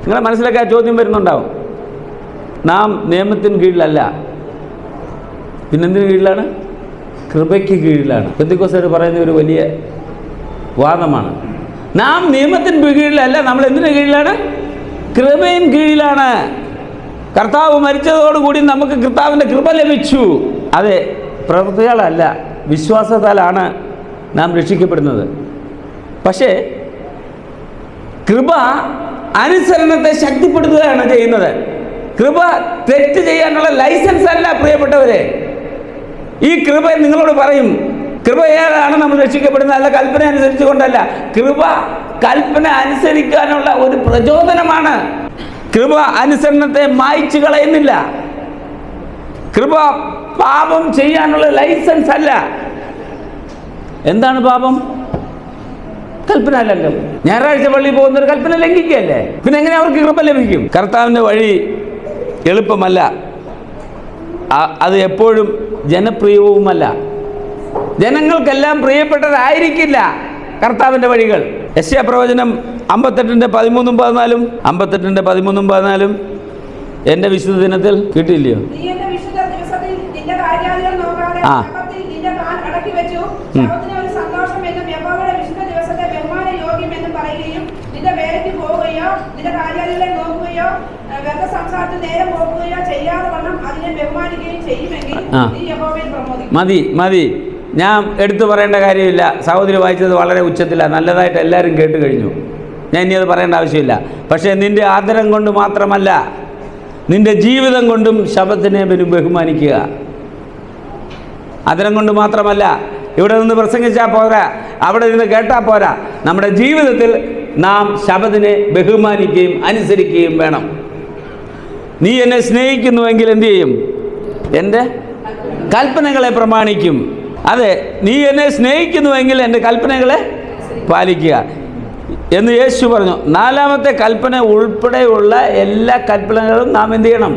നിങ്ങളെ മനസ്സിലൊക്കെ ആ ചോദ്യം വരുന്നുണ്ടാവും, നാം നിയമത്തിന് കീഴിലല്ല, പിന്നെന്തിന് കീഴിലാണ്? കൃപയ്ക്ക് കീഴിലാണ്. പെന്തക്കോസ്തുകാർ പറയുന്ന ഒരു വലിയ വാദമാണ്. നാം നിയമത്തിന് കീഴിലല്ല, നമ്മൾ എന്തിനു കീഴിലാണ്? കൃപയും കീഴിലാണ്. കർത്താവ് മരിച്ചതോടുകൂടി നമുക്ക് കർത്താവിൻ്റെ കൃപ ലഭിച്ചു. അതെ, പ്രവൃത്തികളല്ല, വിശ്വാസത്താലാണ് നാം രക്ഷിക്കപ്പെടുന്നത്. പക്ഷേ കൃപ അനുസരണത്തെ ശക്തിപ്പെടുത്തുകയാണ് ചെയ്യുന്നത്. കൃപ തെറ്റ് ചെയ്യാനുള്ള ലൈസൻസ് അല്ല പ്രിയപ്പെട്ടവരെ. ഈ കൃപ നിങ്ങളോട് പറയും, കൃപയാണ് നമ്മൾ രക്ഷിക്കപ്പെടുന്നത്, അല്ല കൽപ്പന അനുസരിച്ച് കൊണ്ടല്ല. കൃപ കൽപ്പന അനുസരിക്കാനുള്ള ഒരു പ്രചോദനമാണ്. കൃപ അനുസരണത്തെ മായ്ച്ചു കളയുന്നില്ല. കൃപ പാപം ചെയ്യാനുള്ള ലൈസൻസ് അല്ല. എന്താണ് പാപം? കൽപ്പന ലംഘനം. ഞായറാഴ്ച പള്ളിയിൽ പോകുന്നൊരു കൽപ്പന ലംഘിക്കുകയല്ലേ, പിന്നെ എങ്ങനെ അവർക്ക് കൃപ ലഭിക്കും? കർത്താവിൻ്റെ വഴി എളുപ്പമല്ല, അത് എപ്പോഴും ജനപ്രിയവുമല്ല. ജനങ്ങൾക്കെല്ലാം പ്രിയപ്പെട്ടതായിരിക്കില്ല കർത്താവിൻ്റെ വഴികൾ. യെശയ്യാ പ്രവചനം 58:13-14, 58:13-14 എൻ്റെ വിശുദ്ധ ദിനത്തിൽ കിട്ടിയില്ലയോ? മതി. ഞാൻ എടുത്തു പറയേണ്ട കാര്യമില്ല. സഹോദരി വായിച്ചത് വളരെ ഉച്ചത്തിലാണ്, നല്ലതായിട്ട് എല്ലാവരും കേട്ട് കഴിഞ്ഞു. ഞാൻ ഇനി അത് പറയേണ്ട ആവശ്യമില്ല. പക്ഷേ നിൻ്റെ ആദരം കൊണ്ട് മാത്രമല്ല, നിൻ്റെ ജീവിതം കൊണ്ടും ശബത്തിനെ ബഹുമാനിക്കുക. ആദരം കൊണ്ട് മാത്രമല്ല, ഇവിടെ നിന്ന് പ്രസംഗിച്ചാൽ പോരാ, അവിടെ നിന്ന് കേട്ടാൽ പോരാ. നമ്മുടെ ജീവിതത്തിൽ നാം ശബത്തിനെ ബഹുമാനിക്കുകയും അനുസരിക്കുകയും വേണം. നീ എന്നെ സ്നേഹിക്കുന്നുവെങ്കിൽ എന്തു ചെയ്യും? എൻ്റെ കൽപ്പനകളെ പ്രമാണിക്കും. അതെ, നീ എന്നെ സ്നേഹിക്കുന്നുവെങ്കിൽ എൻ്റെ കൽപ്പനകളെ പാലിക്കുക എന്ന് യേശു പറഞ്ഞു. 4-ാമത്തെ കൽപ്പന ഉൾപ്പെടെയുള്ള എല്ലാ കൽപ്പനകളും നാം എന്ത് ചെയ്യണം?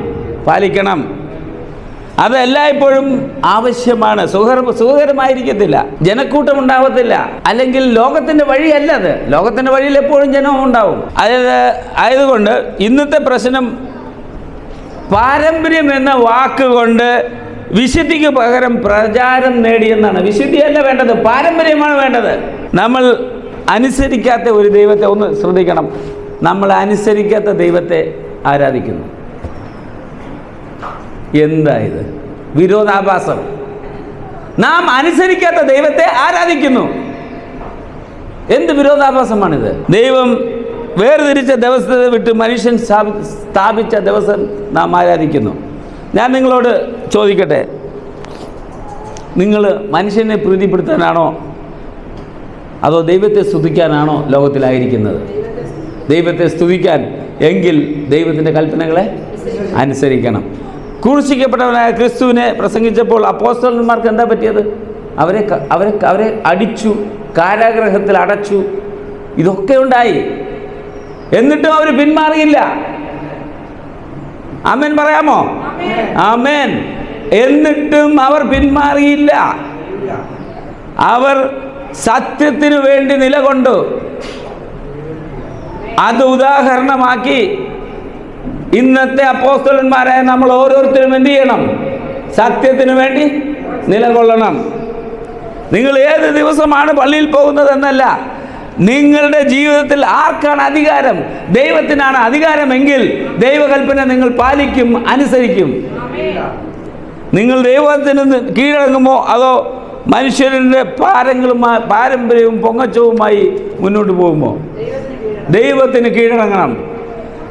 പാലിക്കണം. അത് എല്ലായ്പ്പോഴും ആവശ്യമാണ്. സുഖകരമായിരിക്കത്തില്ല, ജനക്കൂട്ടം ഉണ്ടാവത്തില്ല. അല്ലെങ്കിൽ ലോകത്തിൻ്റെ വഴിയല്ല അത്. ലോകത്തിൻ്റെ വഴിയിൽ എപ്പോഴും ജനം ഉണ്ടാവും. ആയതുകൊണ്ട് ഇന്നത്തെ പ്രശ്നം പാരമ്പര്യം എന്ന വാക്കുകൊണ്ട് വിശുദ്ധിക്ക് പകരം പ്രചാരം നേടിയെന്നാണ്. വിശുദ്ധിയല്ല വേണ്ടത്, പാരമ്പര്യമാണ് വേണ്ടത്. നമ്മൾ അനുസരിക്കാത്ത ഒരു ദൈവത്തെ, ഒന്ന് ശ്രദ്ധിക്കണം, നമ്മൾ അനുസരിക്കാത്ത ദൈവത്തെ ആരാധിക്കുന്നു. എന്താ ഇത്? വിരോധാഭാസം. നാം അനുസരിക്കാത്ത ദൈവത്തെ ആരാധിക്കുന്നു. എന്ത് വിരോധാഭാസമാണിത്? ദൈവം വേർതിരിച്ച ദിവസത്തെ വിട്ട് മനുഷ്യൻ സ്ഥാപിച്ച ദിവസം നാം ആരാധിക്കുന്നു. ഞാൻ നിങ്ങളോട് ചോദിക്കട്ടെ, നിങ്ങൾ മനുഷ്യനെ പ്രീതിപ്പെടുത്താനാണോ അതോ ദൈവത്തെ സ്തുതിക്കാനാണോ ലോകത്തിലായിരിക്കുന്നത്? ദൈവത്തെ സ്തുതിക്കാൻ. എങ്കിൽ ദൈവത്തിൻ്റെ കൽപ്പനകളെ അനുസരിക്കണം. ക്രൂശിക്കപ്പെട്ടവനായ ക്രിസ്തുവിനെ പ്രസംഗിച്ചപ്പോൾ അപ്പോസ്തലന്മാർക്ക് എന്താ പറ്റിയത്? അവരെ അടിച്ചു, കാരാഗൃഹത്തിൽ അടച്ചു, ഇതൊക്കെ ഉണ്ടായി. എന്നിട്ടും അവർ പിന്മാറിയില്ല. ആമേൻ പറയാമോ? ആമേൻ. എന്നിട്ടും അവർ പിന്മാറിയില്ല. അവർ സത്യത്തിനു വേണ്ടി നിലകൊണ്ടു. അത് ഉദാഹരണമാക്കി ഇന്നത്തെ അപ്പോസ്തലന്മാരായ നമ്മൾ ഓരോരുത്തരും എന്ത് ചെയ്യണം? സത്യത്തിനു വേണ്ടി നിലകൊള്ളണം. നിങ്ങൾ ഏത് ദിവസമാണ് പള്ളിയിൽ പോകുന്നതെന്നല്ല, നിങ്ങളുടെ ജീവിതത്തിൽ ആർക്കാണ് അധികാരം? ദൈവത്തിനാണ് അധികാരമെങ്കിൽ ദൈവകൽപ്പന നിങ്ങൾ പാലിക്കും, അനുസരിക്കും. നിങ്ങൾ ദൈവത്തിന് കീഴടങ്ങുമോ അതോ മനുഷ്യരുടെ പാരമ്പര്യവും പൊങ്ങച്ചവുമായി മുന്നോട്ട് പോകുമോ? ദൈവത്തിന് കീഴടങ്ങണം.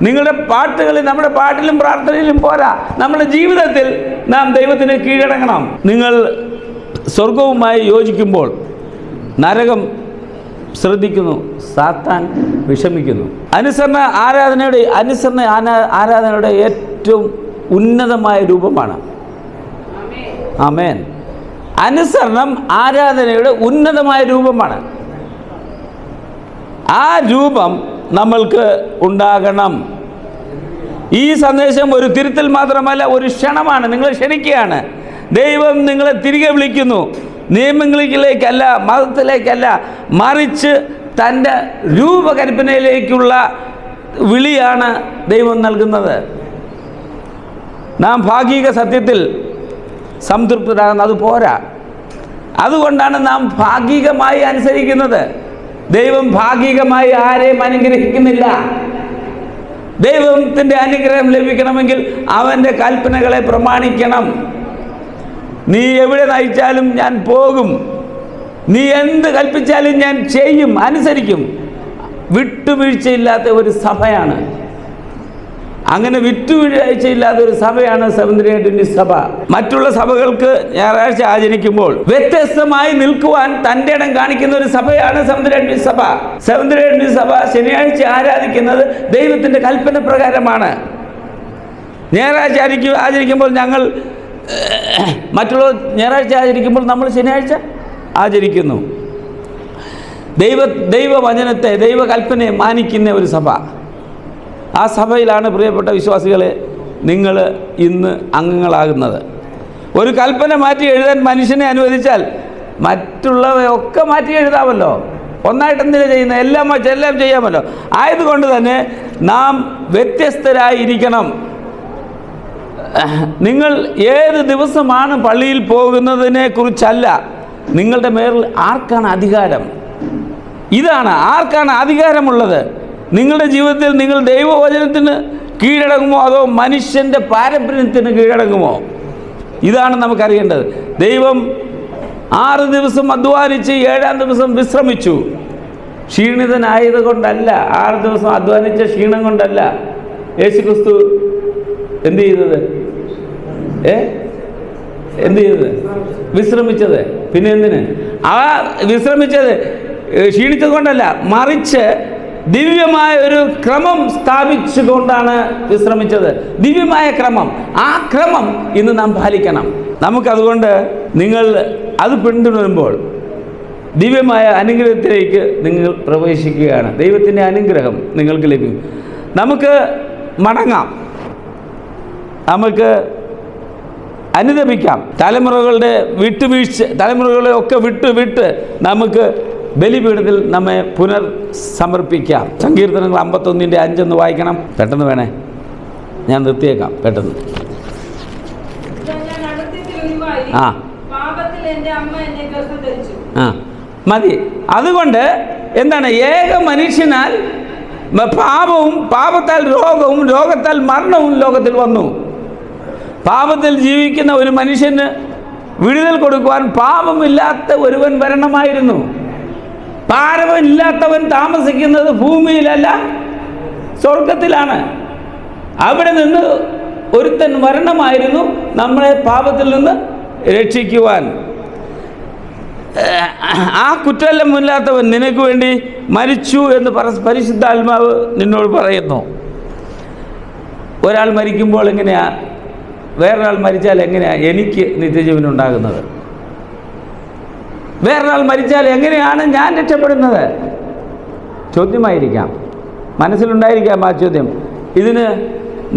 നിങ്ങളുടെ പാട്ടുകളിൽ, നമ്മുടെ പാട്ടിലും പ്രാർത്ഥനയിലും പോരാ, നമ്മുടെ ജീവിതത്തിൽ നാം ദൈവത്തിന് കീഴടങ്ങണം. നിങ്ങൾ സ്വർഗവുമായി യോജിക്കുമ്പോൾ നരകം ശ്രദ്ധിക്കുന്നു, സാത്താൻ വിഷമിക്കുന്നു. അനുസരണ ആരാധനയുടെ ഏറ്റവും ഉന്നതമായ രൂപമാണ്. ആമേൻ. അനുസരണം ആരാധനയുടെ ഉന്നതമായ രൂപമാണ്. ആ രൂപം നമ്മൾക്ക് ഉണ്ടാകണം. ഈ സന്ദേശം ഒരു തിരുത്തൽ മാത്രമല്ല, ഒരു ക്ഷണമാണ്. നിങ്ങളെ ക്ഷണിക്കുകയാണ്. ദൈവം നിങ്ങളെ തിരികെ വിളിക്കുന്നു. നിയമങ്ങളിലേക്കല്ല, മതത്തിലേക്കല്ല, മറിച്ച് തൻ്റെ രൂപകൽപ്പനയിലേക്കുള്ള വിളിയാണ് ദൈവം നൽകുന്നത്. നാം ഭാഗിക സത്യത്തിൽ സംതൃപ്തരാകുന്നത് അത് പോരാ. അതുകൊണ്ടാണ് നാം ഭാഗികമായി അനുസരിക്കുന്നത്. ദൈവം ഭാഗികമായി ആരെയും അനുഗ്രഹിക്കുന്നില്ല. ദൈവത്തിൻ്റെ അനുഗ്രഹം ലഭിക്കണമെങ്കിൽ അവൻ്റെ കൽപ്പനകളെ പ്രമാണിക്കണം. നീ എവിടെ നയിച്ചാലും ഞാൻ പോകും, നീ എന്ത് കൽപ്പിച്ചാലും ഞാൻ ചെയ്യും, അനുസരിക്കും. വിട്ടുവീഴ്ചയില്ലാത്ത ഒരു സഭയാണ്. അങ്ങനെ വിട്ടുവീഴ്ചയില്ലാത്ത ഒരു സഭയാണ് സെവന്ത് ഡേ അഡ്വന്റിസ്റ്റ് സഭ. മറ്റുള്ള സഭകൾക്ക് ഞായറാഴ്ച ആചരിക്കുമ്പോൾ വ്യത്യസ്തമായി നിൽക്കുവാൻ തൻ്റെ ഇടം കാണിക്കുന്ന ഒരു സഭയാണ് സെവന്ത് ഡേ അഡ്വന്റിസ്റ്റ് സഭ. സെവന്ത് ഡേ അഡ്വന്റിസ്റ്റ് സഭ ശനിയാഴ്ച ആരാധിക്കുന്നത് ദൈവത്തിൻ്റെ കൽപ്പന പ്രകാരമാണ്. ഞായറാഴ്ച ആചരിക്കുമ്പോൾ ഞങ്ങൾ മറ്റുള്ള ഞായറാഴ്ച ആചരിക്കുമ്പോൾ നമ്മൾ ശനിയാഴ്ച ആചരിക്കുന്നു. ദൈവവചനത്തെ, ദൈവകൽപ്പനയെ മാനിക്കുന്ന ഒരു സഭ. ആ സഭയിലാണ് പ്രിയപ്പെട്ട വിശ്വാസികളെ നിങ്ങൾ ഇന്ന് അംഗങ്ങളാകുന്നത്. ഒരു കൽപ്പന മാറ്റി എഴുതാൻ മനുഷ്യനെ അനുവദിച്ചാൽ മറ്റുള്ളവയൊക്കെ മാറ്റി എഴുതാമല്ലോ. ഒന്നായിട്ട് എന്തിനാ ചെയ്യുന്നത്? എല്ലാം ചെയ്യാമല്ലോ. ആയതുകൊണ്ട് തന്നെ നാം വ്യത്യസ്തരായിരിക്കണം. നിങ്ങൾ ഏത് ദിവസമാണ് പള്ളിയിൽ പോകുന്നതിനെ കുറിച്ചല്ല, നിങ്ങളുടെ മേൽ ആർക്കാണ് അധികാരം? ഇതാണ്, ആർക്കാണ് അധികാരമുള്ളത്? നിങ്ങളുടെ ജീവിതത്തിൽ നിങ്ങൾ ദൈവവചനത്തിന് കീഴടങ്ങുമോ അതോ മനുഷ്യൻ്റെ പാരമ്പര്യത്തിന് കീഴടങ്ങുമോ? ഇതാണ് നമുക്കറിയേണ്ടത്. ദൈവം 6 ദിവസം അധ്വാനിച്ച് 7-ാം ദിവസം വിശ്രമിച്ചു. ക്ഷീണിതനായത് കൊണ്ടല്ല, 6 ദിവസം അധ്വാനിച്ച ക്ഷീണം കൊണ്ടല്ല യേശുക്രിസ്തു എന്ത് ചെയ്തത്? വിശ്രമിച്ചത്. പിന്നെ എന്തിന് ആ വിശ്രമിച്ചത്? ക്ഷീണിച്ചത് കൊണ്ടല്ല, മറിച്ച് ദിവ്യമായ ഒരു ക്രമം സ്ഥാപിച്ചുകൊണ്ടാണ് വിശ്രമിച്ചത്. ദിവ്യമായ ക്രമം. ആ ക്രമം ഇന്ന് നാം പാലിക്കണം. നമുക്കതുകൊണ്ട് നിങ്ങൾ അത് പിന്തുടരുമ്പോൾ ദിവ്യമായ അനുഗ്രഹത്തിലേക്ക് നിങ്ങൾ പ്രവേശിക്കുകയാണ്. ദൈവത്തിൻ്റെ അനുഗ്രഹം നിങ്ങൾക്ക് ലഭിക്കും. നമുക്ക് മടങ്ങാം, നമുക്ക് അനുദപിക്കാം. തലമുറകളുടെ വിട്ടുവീഴ്ച, തലമുറകളെ ഒക്കെ വിട്ട് നമുക്ക് ബലിപീഠത്തിൽ നമ്മെ പുനർസമർപ്പിക്കാം. സങ്കീർത്തനങ്ങൾ 51:5 വായിക്കണം. പെട്ടെന്ന് വേണേ, ഞാൻ നിർത്തിയേക്കാം പെട്ടെന്ന്. മതി. അതുകൊണ്ട് എന്താണ്? ഏക മനുഷ്യനാൽ പാപവും, പാപത്താൽ രോഗവും, രോഗത്താൽ മരണവും ലോകത്തിൽ വന്നു. പാപത്തിൽ ജീവിക്കുന്ന ഒരു മനുഷ്യന് വിടുതൽ കൊടുക്കുവാൻ പാപമില്ലാത്ത ഒരുവൻ വരണമായിരുന്നു. പാപമില്ലാത്തവൻ താമസിക്കുന്നത് ഭൂമിയിലല്ല, സ്വർഗത്തിലാണ്. അവിടെ നിന്ന് ഒരുത്തൻ വരണമായിരുന്നു നമ്മളെ പാപത്തിൽ നിന്ന് രക്ഷിക്കുവാൻ. ആ കുറ്റമില്ലാത്തവൻ നിനക്ക് വേണ്ടി മരിച്ചു എന്ന് പരിശുദ്ധാത്മാവ് നിന്നോട് പറയുന്നു. ഒരാൾ മരിക്കുമ്പോൾ എങ്ങനെയാ, വേറൊരാൾ മരിച്ചാൽ എങ്ങനെയാ എനിക്ക് നിത്യജീവൻ ഉണ്ടാകുന്നത്? വേറൊരാൾ മരിച്ചാൽ എങ്ങനെയാണ് ഞാൻ രക്ഷപ്പെടുന്നത്? ചോദ്യമായിരിക്കാം, മനസ്സിലുണ്ടായിരിക്കാം ആ ചോദ്യം. ഇതിന്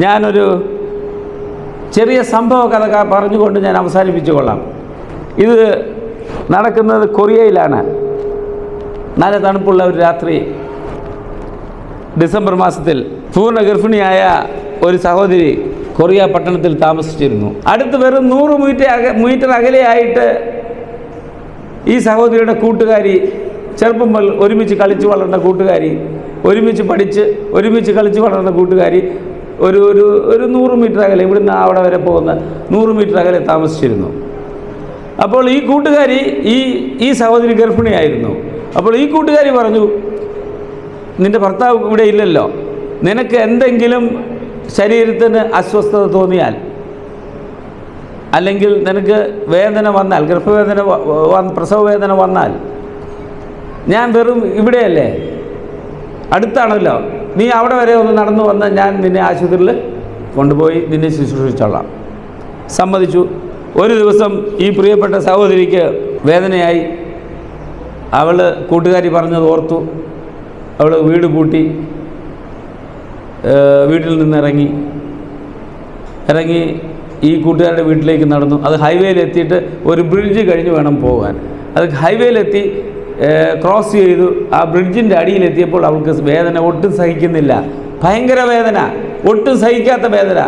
ഞാനൊരു ചെറിയ സംഭവ കഥ പറഞ്ഞുകൊണ്ട് ഞാൻ അവസാനിപ്പിച്ചു കൊള്ളാം. ഇത് നടക്കുന്നത് കൊറിയയിലാണ്. നല്ല തണുപ്പുള്ള ഒരു രാത്രി, ഡിസംബർ മാസത്തിൽ പൂർണ്ണ ഗർഭിണിയായ ഒരു സഹോദരി കൊറിയ പട്ടണത്തിൽ താമസിച്ചിരുന്നു. അടുത്ത് വെറും 100 മീറ്റർ അകലെയായിട്ട് ഈ സഹോദരിയുടെ കൂട്ടുകാരി, ചെറുപ്പം മുതൽ ഒരുമിച്ച് കളിച്ച് വളർന്ന കൂട്ടുകാരി, ഒരുമിച്ച് പഠിച്ച് ഒരുമിച്ച് കളിച്ച് വളർന്ന കൂട്ടുകാരി ഒരു 100 മീറ്റർ അകലെ, ഇവിടുന്ന് അവിടെ വരെ പോകുന്ന 100 മീറ്റർ അകലെ താമസിച്ചിരുന്നു. അപ്പോൾ ഈ കൂട്ടുകാരി, ഈ സഹോദരി ഗർഭിണിയായിരുന്നു. അപ്പോൾ ഈ കൂട്ടുകാരി പറഞ്ഞു, നിൻ്റെ ഭർത്താവ് ഇവിടെ ഇല്ലല്ലോ, നിനക്ക് എന്തെങ്കിലും ശരീരത്തിന് അസ്വസ്ഥത തോന്നിയാൽ, അല്ലെങ്കിൽ നിനക്ക് വേദന വന്നാൽ, ഗർഭവേദന, പ്രസവവേദന വന്നാൽ, ഞാൻ വെറും ഇവിടെയല്ലേ, അടുത്താണല്ലോ, നീ അവിടെ വരെ ഒന്ന് നടന്നു വന്ന് ഞാൻ നിന്നെ ആശുപത്രിയിൽ കൊണ്ടുപോയി നിന്നെ ശുശ്രൂഷിച്ചോളാം. സമ്മതിച്ചു. ഒരു ദിവസം ഈ പ്രിയപ്പെട്ട സഹോദരിക്ക് വേദനയായി. അവൾ കൂട്ടുകാരി പറഞ്ഞത് ഓർത്തു. അവൾ വീട് പൂട്ടി വീട്ടിൽ നിന്ന് ഇറങ്ങി ഈ കൂട്ടുകാരുടെ വീട്ടിലേക്ക് നടന്നു. അത് ഹൈവേയിലെത്തിയിട്ട് ഒരു ബ്രിഡ്ജ് കഴിഞ്ഞ് വേണം പോകാൻ. അത് ഹൈവേയിലെത്തി ക്രോസ് ചെയ്തു. ആ ബ്രിഡ്ജിൻ്റെ അടിയിലെത്തിയപ്പോൾ അവൾക്ക് വേദന ഒട്ടും സഹിക്കുന്നില്ല. ഭയങ്കര വേദന, ഒട്ടും സഹിക്കാത്ത വേദന.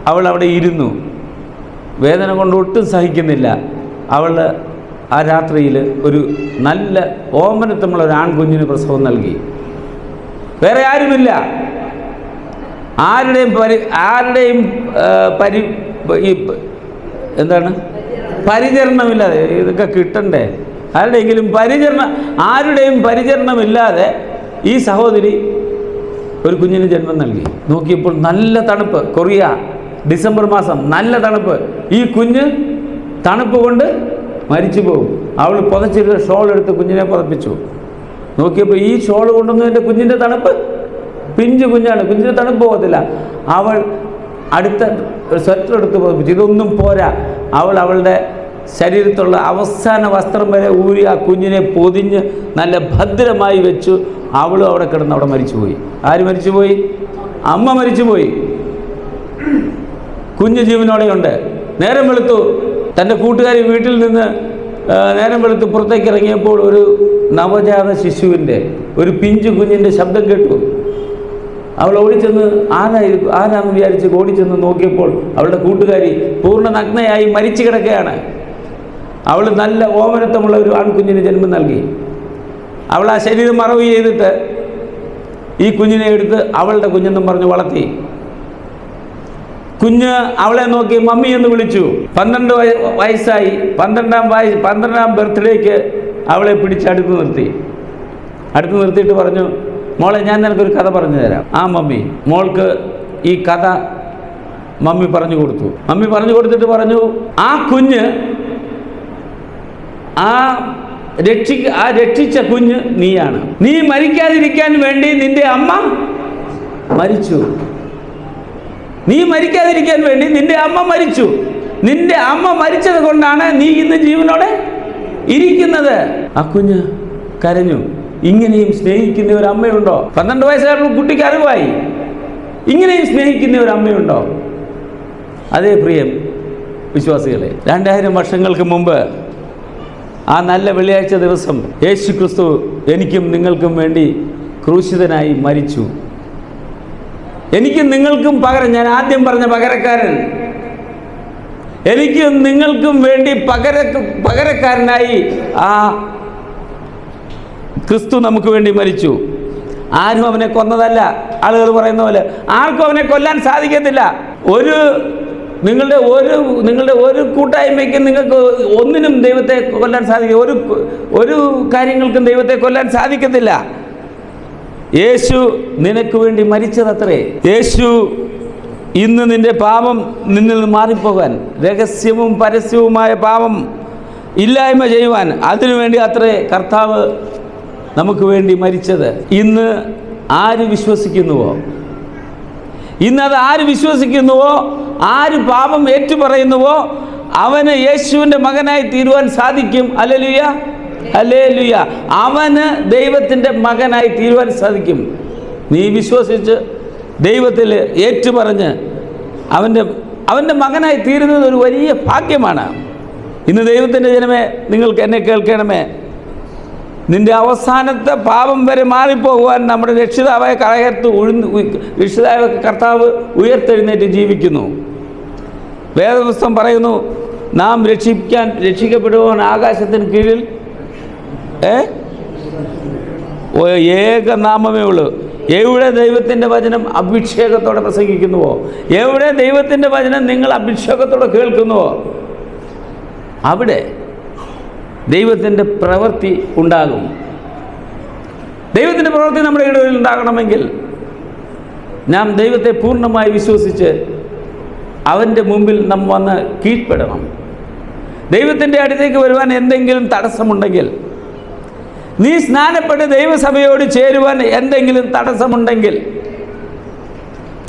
അവൾ അവിടെ ഇരുന്നു. വേദന കൊണ്ട് ഒട്ടും സഹിക്കുന്നില്ല. അവൾ ആ രാത്രിയിൽ ഒരു നല്ല ഓമനത്തമുള്ള ഒരു ആൺകുഞ്ഞിന് പ്രസവം നൽകി. വേറെ ആരുമില്ല, ആരുടെയും പരിചരണമില്ലാതെ, ഇതൊക്കെ കിട്ടണ്ടേ, ആരുടെയും പരിചരണമില്ലാതെ ഈ സഹോദരി ഒരു കുഞ്ഞിന് ജന്മം നൽകി. നോക്കിയപ്പോൾ നല്ല തണുപ്പ്, കൊറിയ ഡിസംബർ മാസം, നല്ല തണുപ്പ്. ഈ കുഞ്ഞ് തണുപ്പ് കൊണ്ട് മരിച്ചു പോകും. അവൾ പുതച്ചിട്ട് ഷോൾ എടുത്ത് കുഞ്ഞിനെ പുതപ്പിച്ചു. നോക്കിയപ്പോൾ ഈ ഷോൾ കൊണ്ടൊന്നും എൻ്റെ കുഞ്ഞിൻ്റെ തണുപ്പ്, പിഞ്ചു കുഞ്ഞാണ്, കുഞ്ഞിൻ്റെ തണുപ്പ് പോകത്തില്ല. അവൾ അടുത്ത ഒരു സ്വെറ്റർ എടുത്ത് പുതപ്പിച്ചു. ഇതൊന്നും പോരാ, അവളുടെ ശരീരത്തുള്ള അവസാന വസ്ത്രം വരെ ഊരി ആ കുഞ്ഞിനെ പൊതിഞ്ഞ് നല്ല ഭദ്രമായി വെച്ചു. അവളും അവിടെ കിടന്ന് അവിടെ മരിച്ചുപോയി. ആര് മരിച്ചുപോയി? അമ്മ മരിച്ചുപോയി. കുഞ്ഞ് ജീവനോടെയുണ്ട്. നേരം വെളുത്തു. തൻ്റെ കൂട്ടുകാരി വീട്ടിൽ നിന്ന് നേരം വെളുത്ത് പുറത്തേക്ക് ഇറങ്ങിയപ്പോൾ ഒരു നവജാത ശിശുവിൻ്റെ, ഒരു പിഞ്ചു കുഞ്ഞിൻ്റെ ശബ്ദം കേട്ടു. അവൾ ഓടിച്ചെന്ന് ആരാന്ന് വിചാരിച്ച് ഓടിച്ചെന്ന് നോക്കിയപ്പോൾ അവളുടെ കൂട്ടുകാരി പൂർണ്ണ നഗ്നയായി മരിച്ചു കിടക്കുകയാണ്. അവൾ നല്ല ഓമനത്വമുള്ള ഒരു ആൺകുഞ്ഞിന് ജന്മം നൽകി. അവൾ ആ ശരീരം മറവ് ചെയ്തിട്ട് ഈ കുഞ്ഞിനെ എടുത്ത് അവളുടെ കുഞ്ഞെന്നും പറഞ്ഞ് വളർത്തി. കുഞ്ഞ് അവളെ നോക്കി മമ്മി എന്ന് വിളിച്ചു. 12 വയസ്സായി. 12ാം ബർത്ത്ഡേക്ക് അവളെ പിടിച്ചടുത്ത് നിർത്തിയിട്ട് പറഞ്ഞു, മോളെ ഞാൻ നിനക്കൊരു കഥ പറഞ്ഞു തരാം. ആ മമ്മി. മോൾക്ക് ഈ കഥ മമ്മി പറഞ്ഞു കൊടുത്തു. മമ്മി പറഞ്ഞു കൊടുത്തിട്ട് പറഞ്ഞു, ആ കുഞ്ഞ് രക്ഷിച്ച കുഞ്ഞ് നീയാണ്. നീ മരിക്കാതിരിക്കാൻ വേണ്ടി നിന്റെ അമ്മ മരിച്ചു. നീ മരിക്കാതിരിക്കാൻ വേണ്ടി നിന്റെ അമ്മ മരിച്ചു. നിന്റെ അമ്മ മരിച്ചത് കൊണ്ടാണ് നീ ഇന്ന് ജീവനോടെ ഇരിക്കുന്നത്. ആ കുഞ്ഞ് കരഞ്ഞു. ഇങ്ങനെയും സ്നേഹിക്കുന്ന ഒരു അമ്മയുണ്ടോ? 12 വയസ്സായപ്പോൾ കുട്ടിക്ക് അറിവായി. ഇങ്ങനെയും സ്നേഹിക്കുന്ന ഒരു അമ്മയുണ്ടോ? അതേ പ്രിയം വിശ്വാസികളെ, 2000 വർഷങ്ങൾക്ക് മുമ്പ് ആ നല്ല വെള്ളിയാഴ്ച ദിവസം യേശു ക്രിസ്തു എനിക്കും നിങ്ങൾക്കും വേണ്ടി ക്രൂശിതനായി മരിച്ചു. എനിക്കും നിങ്ങൾക്കും പകരം, ഞാൻ ആദ്യം പറഞ്ഞ പകരക്കാരൻ, എനിക്കും നിങ്ങൾക്കും വേണ്ടി പകരക്കാരനായി ആ ക്രിസ്തു നമുക്ക് വേണ്ടി മരിച്ചു. ആരും അവനെ കൊന്നതല്ല. ആളുകൾ പറയുന്ന പോലെ ആർക്കും അവനെ കൊല്ലാൻ സാധിക്കത്തില്ല. നിങ്ങളുടെ ഒരു കൂട്ടായ്മയ്ക്കും നിങ്ങൾക്ക് ഒന്നിനും ദൈവത്തെ കൊല്ലാൻ സാധിക്കില്ല. ഒരു കാര്യങ്ങൾക്കും ദൈവത്തെ കൊല്ലാൻ സാധിക്കത്തില്ല. യേശു നിനക്ക് വേണ്ടി മരിച്ചതത്രേ. യേശു ഇന്ന് നിന്റെ പാപം നിന്നിൽ നിന്ന് മാറിപ്പോകാൻ, രഹസ്യവും പരസ്യവുമായ പാപം ഇല്ലായ്മ ചെയ്യുവാൻ, അതിനുവേണ്ടി അത്രേ കർത്താവ് നമുക്ക് വേണ്ടി മരിച്ചത്. ഇന്ന് ആര് വിശ്വസിക്കുന്നുവോ, ഇന്നത് ആര് വിശ്വസിക്കുന്നുവോ, ആര് പാപം ഏറ്റുപറയുന്നുവോ, അവന് യേശുവിൻ്റെ മകനായി തീരുവാൻ സാധിക്കും. Hallelujah, hallelujah. അവന് ദൈവത്തിൻ്റെ മകനായി തീരുവാൻ സാധിക്കും. നീ വിശ്വസിച്ച് ദൈവത്തിൽ ഏറ്റുപറഞ്ഞ് അവൻ്റെ മകനായി തീരുന്നത് ഒരു വലിയ ഭാഗ്യമാണ്. ഇന്ന് ദൈവത്തിൻ്റെ ജനമേ, നിങ്ങൾക്ക് എന്നെ കേൾക്കണമേ. നിന്റെ അവസാനത്തെ പാപം വരെ മാറിപ്പോകുവാൻ നമ്മുടെ രക്ഷിതാവായ കർത്താവ് ഉയർത്തെഴുന്നേറ്റ് ജീവിക്കുന്നു. വേദപുസ്തകം പറയുന്നു, നാം രക്ഷിക്കപ്പെടുവാൻ ആകാശത്തിന് കീഴിൽ ഏക നാമമേ ഉള്ളൂ. എവിടെ ദൈവത്തിൻ്റെ വചനം അഭിഷേകത്തോടെ പ്രസംഗിക്കുന്നുവോ, എവിടെ ദൈവത്തിൻ്റെ വചനം നിങ്ങൾ അഭിഷേകത്തോടെ കേൾക്കുന്നുവോ, അവിടെ ദൈവത്തിൻ്റെ പ്രവൃത്തി ഉണ്ടാകും. ദൈവത്തിൻ്റെ പ്രവൃത്തി നമ്മുടെ ഇടയിൽ ഉണ്ടാകണമെങ്കിൽ നാം ദൈവത്തെ പൂർണ്ണമായി വിശ്വസിച്ച് അവൻ്റെ മുമ്പിൽ നാം വന്ന് കീഴ്പ്പെടണം. ദൈവത്തിൻ്റെ അടുത്തേക്ക് വരുവാൻ എന്തെങ്കിലും തടസ്സമുണ്ടെങ്കിൽ, നീ സ്നാനപ്പെട്ട് ദൈവസഭയോട് ചേരുവാൻ എന്തെങ്കിലും തടസ്സമുണ്ടെങ്കിൽ,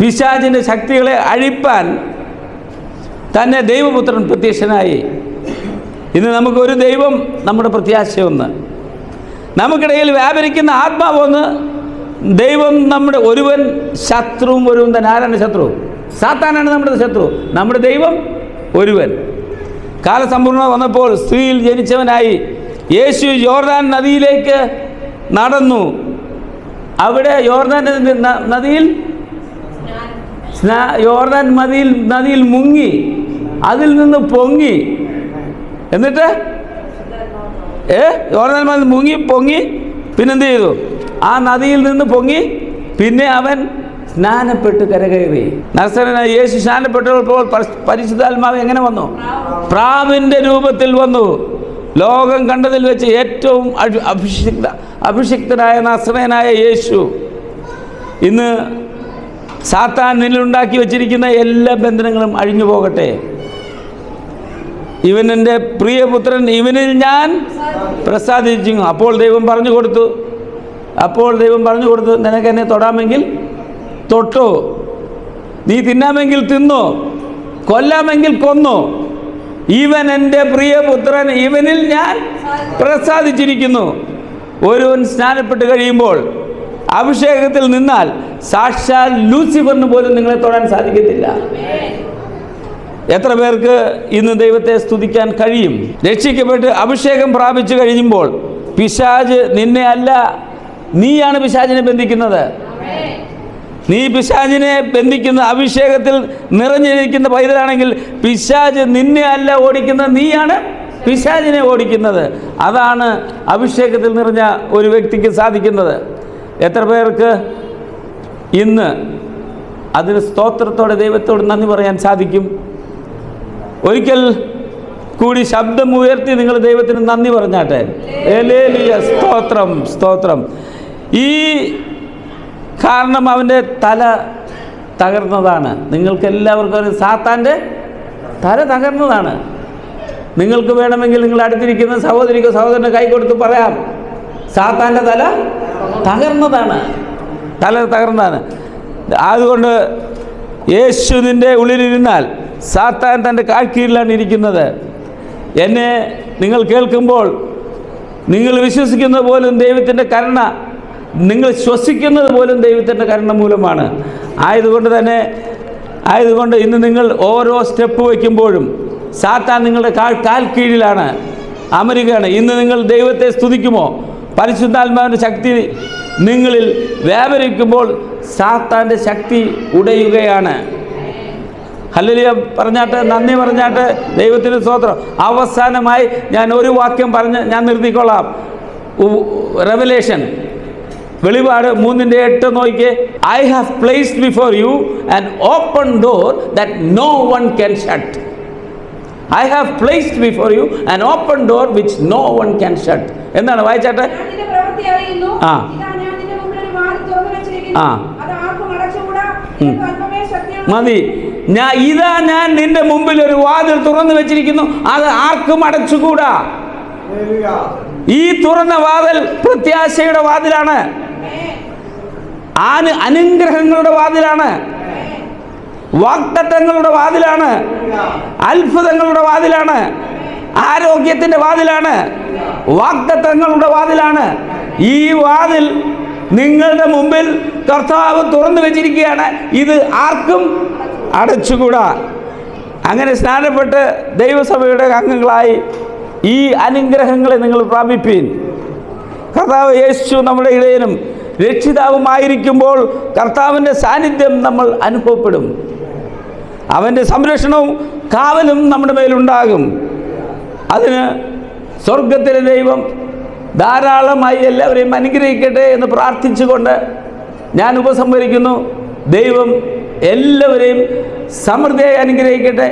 പിശാചിൻ്റെ ശക്തികളെ അഴിപ്പാൻ തന്നെ ദൈവപുത്രൻ പ്രത്യക്ഷനായി. ഇന്ന് നമുക്കൊരു ദൈവം, നമ്മുടെ പ്രത്യാശയൊന്ന്, നമുക്കിടയിൽ വ്യാപരിക്കുന്ന ആത്മാവൊന്ന്. ദൈവം നമ്മുടെ ഒരുവൻ, ശത്രുവും ഒരുവൻ തന്നെ. ആരാണ് ശത്രു? സാത്താനാണ് നമ്മുടെ ശത്രു. നമ്മുടെ ദൈവം ഒരുവൻ. കാലസമ്പൂർണ്ണത വന്നപ്പോൾ സ്ത്രീയിൽ ജനിച്ചവനായി യേശു യോർദാൻ നദിയിലേക്ക് നടന്നു. അവിടെ യോർദാൻ നദിയിൽ മുങ്ങി, അതിൽ നിന്ന് പൊങ്ങി. എന്നിട്ട് യോർദാൻ നദിയിൽ മുങ്ങി പൊങ്ങി പിന്നെന്ത് ചെയ്തു? ആ നദിയിൽ നിന്ന് പൊങ്ങി പിന്നെ അവൻ സ്നാനപ്പെട്ട് കരകയറി. നസറേയനായ യേശു സ്നാനപ്പെട്ടപ്പോൾ പരിശുദ്ധാത്മാവ് എങ്ങനെ വന്നു? പ്രാവിൻ്റെ രൂപത്തിൽ വന്നു. ലോകം കണ്ടതിൽ വെച്ച് ഏറ്റവും അഭിഷിക്തനായ നസറേയനായ യേശു. ഇന്ന് സാത്താൻ നിന്നുണ്ടാക്കി വച്ചിരിക്കുന്ന എല്ലാ ബന്ധനങ്ങളും അഴിഞ്ഞു പോകട്ടെ. ഇവൻ എൻ്റെ പ്രിയപുത്രൻ, ഇവനിൽ ഞാൻ പ്രസാദിച്ചു. അപ്പോൾ ദൈവം പറഞ്ഞു കൊടുത്തു, നിനക്ക് എന്നെ തൊടാമെങ്കിൽ തൊട്ടോ, നീ തിന്നാമെങ്കിൽ തിന്നോ, കൊല്ലാമെങ്കിൽ കൊന്നോ, ഇവൻ എൻ്റെ പ്രിയപുത്രൻ, ഇവനിൽ ഞാൻ പ്രസാദിച്ചിരിക്കുന്നു. ഒരുവൻ സ്നാനപ്പെട്ട് കഴിയുമ്പോൾ അഭിഷേകത്തിൽ നിന്നാൽ സാക്ഷാൽ ലൂസിഫറിന് പോലും നിങ്ങളെ തൊടാൻ സാധിക്കത്തില്ല. എത്ര പേർക്ക് ഇന്ന് ദൈവത്തെ സ്തുതിക്കാൻ കഴിയും? രക്ഷിക്കപ്പെട്ട് അഭിഷേകം പ്രാപിച്ചു കഴിയുമ്പോൾ പിശാച് നിന്നെ അല്ല, നീയാണ് പിശാചിനെ ബന്ധിക്കുന്നത്. നീ പിശാചിനെ ബന്ധിക്കുന്ന, അഭിഷേകത്തിൽ നിറഞ്ഞിരിക്കുന്ന പൈതലാണെങ്കിൽ പിശാച് നിന്നെ അല്ല ഓടിക്കുന്നത്, നീയാണ് പിശാചിനെ ഓടിക്കുന്നത്. അതാണ് അഭിഷേകത്തിൽ നിറഞ്ഞ ഒരു വ്യക്തിക്ക് സാധിക്കുന്നത്. എത്ര പേർക്ക് ഇന്ന് അതിന് സ്തോത്രത്തോടെ ദൈവത്തോട് നന്ദി പറയാൻ സാധിക്കും. ഒരിക്കൽ കൂടി ശബ്ദം ഉയർത്തി നിങ്ങൾ ദൈവത്തിന് നന്ദി പറഞ്ഞാട്ടെ. ഹല്ലേലൂയ, സ്തോത്രം, സ്തോത്രം. ഈ കാരണം അവൻ്റെ തല തകർന്നതാണ്. നിങ്ങൾക്കെല്ലാവർക്കും സാത്താൻ്റെ തല തകർന്നതാണ്. നിങ്ങൾക്ക് വേണമെങ്കിൽ നിങ്ങൾ അടുത്തിരിക്കുന്ന സഹോദരിക്കോ സഹോദരൻ്റെ കൈ കൊടുത്ത് പറയാം, സാത്താൻ്റെ തല തകർന്നതാണ്, തല തകർന്നതാണ്. അതുകൊണ്ട് യേശുവിൻ്റെ ഉള്ളിലിരുന്നാൽ സാത്താൻ തൻ്റെ കാൽക്കീഴിലാണ് ഇരിക്കുന്നത്. എന്നെ നിങ്ങൾ കേൾക്കുമ്പോൾ നിങ്ങൾ വിശ്വസിക്കുന്നത് പോലും ദൈവത്തിൻ്റെ കരുണ, നിങ്ങൾ ശ്വസിക്കുന്നത് പോലും ദൈവത്തിൻ്റെ കരുണ മൂലമാണ്. ആയതുകൊണ്ട് ഇന്ന് നിങ്ങൾ ഓരോ സ്റ്റെപ്പ് വയ്ക്കുമ്പോഴും സാത്താൻ നിങ്ങളുടെ കാൽ കീഴിലാണ്, അമരുകയാണ്. ഇന്ന് നിങ്ങൾ ദൈവത്തെ സ്തുതിക്കുമോ? പരിശുദ്ധാത്മാവിൻ്റെ ശക്തി നിങ്ങളിൽ വ്യാപരിക്കുമ്പോൾ സാത്താൻ്റെ ശക്തി ഉടയുകയാണ്. ഹല്ലേലൂയ പറഞ്ഞാട്ട്, നന്ദി പറഞ്ഞാട്ട് ദൈവത്തിന് സ്തോത്രം. അവസാനമായി ഞാൻ ഒരു വാക്യം പറഞ്ഞ് ഞാൻ നിർത്തിക്കൊള്ളാം. റെവലേഷൻ, വെളിപാട് 3:8 നോക്കിയേ. I have placed before you an open door that no one can shut. I have placed before you an open door which no one can shut. എന്താണ് വായിച്ചാട്ടെ? ആ ആ മതി. ഞാൻ നിന്റെ മുമ്പിൽ ഒരു വാതിൽ തുറന്നു വെച്ചിരിക്കുന്നു, അത് ആർക്കും അടച്ചുകൂടാ. ഈ തുറന്ന വാതിൽ പ്രത്യാശയുടെ വാതിലാണ്, അനുഗ്രഹങ്ങളുടെ വാതിലാണ്, വാഗ്ദത്തങ്ങളുടെ വാതിലാണ്, അത്ഭുതങ്ങളുടെ വാതിലാണ്, ആരോഗ്യത്തിൻ്റെ വാതിലാണ്, വാഗ്ദത്തങ്ങളുടെ വാതിലാണ്. ഈ വാതിൽ നിങ്ങളുടെ മുമ്പിൽ കർത്താവ് തുറന്നു വെച്ചിരിക്കുകയാണ്, ഇത് ആർക്കും അടച്ചുകൂടാ. അങ്ങനെ സ്നാനപ്പെട്ട് ദൈവസഭയുടെ അംഗങ്ങളായി ഈ അനുഗ്രഹങ്ങളെ നിങ്ങൾ പ്രാപിപ്പീൻ. കർത്താവ് യേശു നമ്മുടെ ഇടയനും രക്ഷിതാവുമായിരിക്കുമ്പോൾ കർത്താവിൻ്റെ സാന്നിധ്യം നമ്മൾ അനുഭവപ്പെടും. അവൻ്റെ സംരക്ഷണവും കാവലും നമ്മുടെ മേലുണ്ടാകും. അതിന് സ്വർഗത്തിലെ ദൈവം ധാരാളമായി എല്ലാവരെയും അനുഗ്രഹിക്കട്ടെ എന്ന് പ്രാർത്ഥിച്ചുകൊണ്ട് ഞാൻ ഉപസംഹരിക്കുന്നു. ദൈവം എല്ലാവരെയും സമൃദ്ധിയായി അനുഗ്രഹിക്കട്ടെ.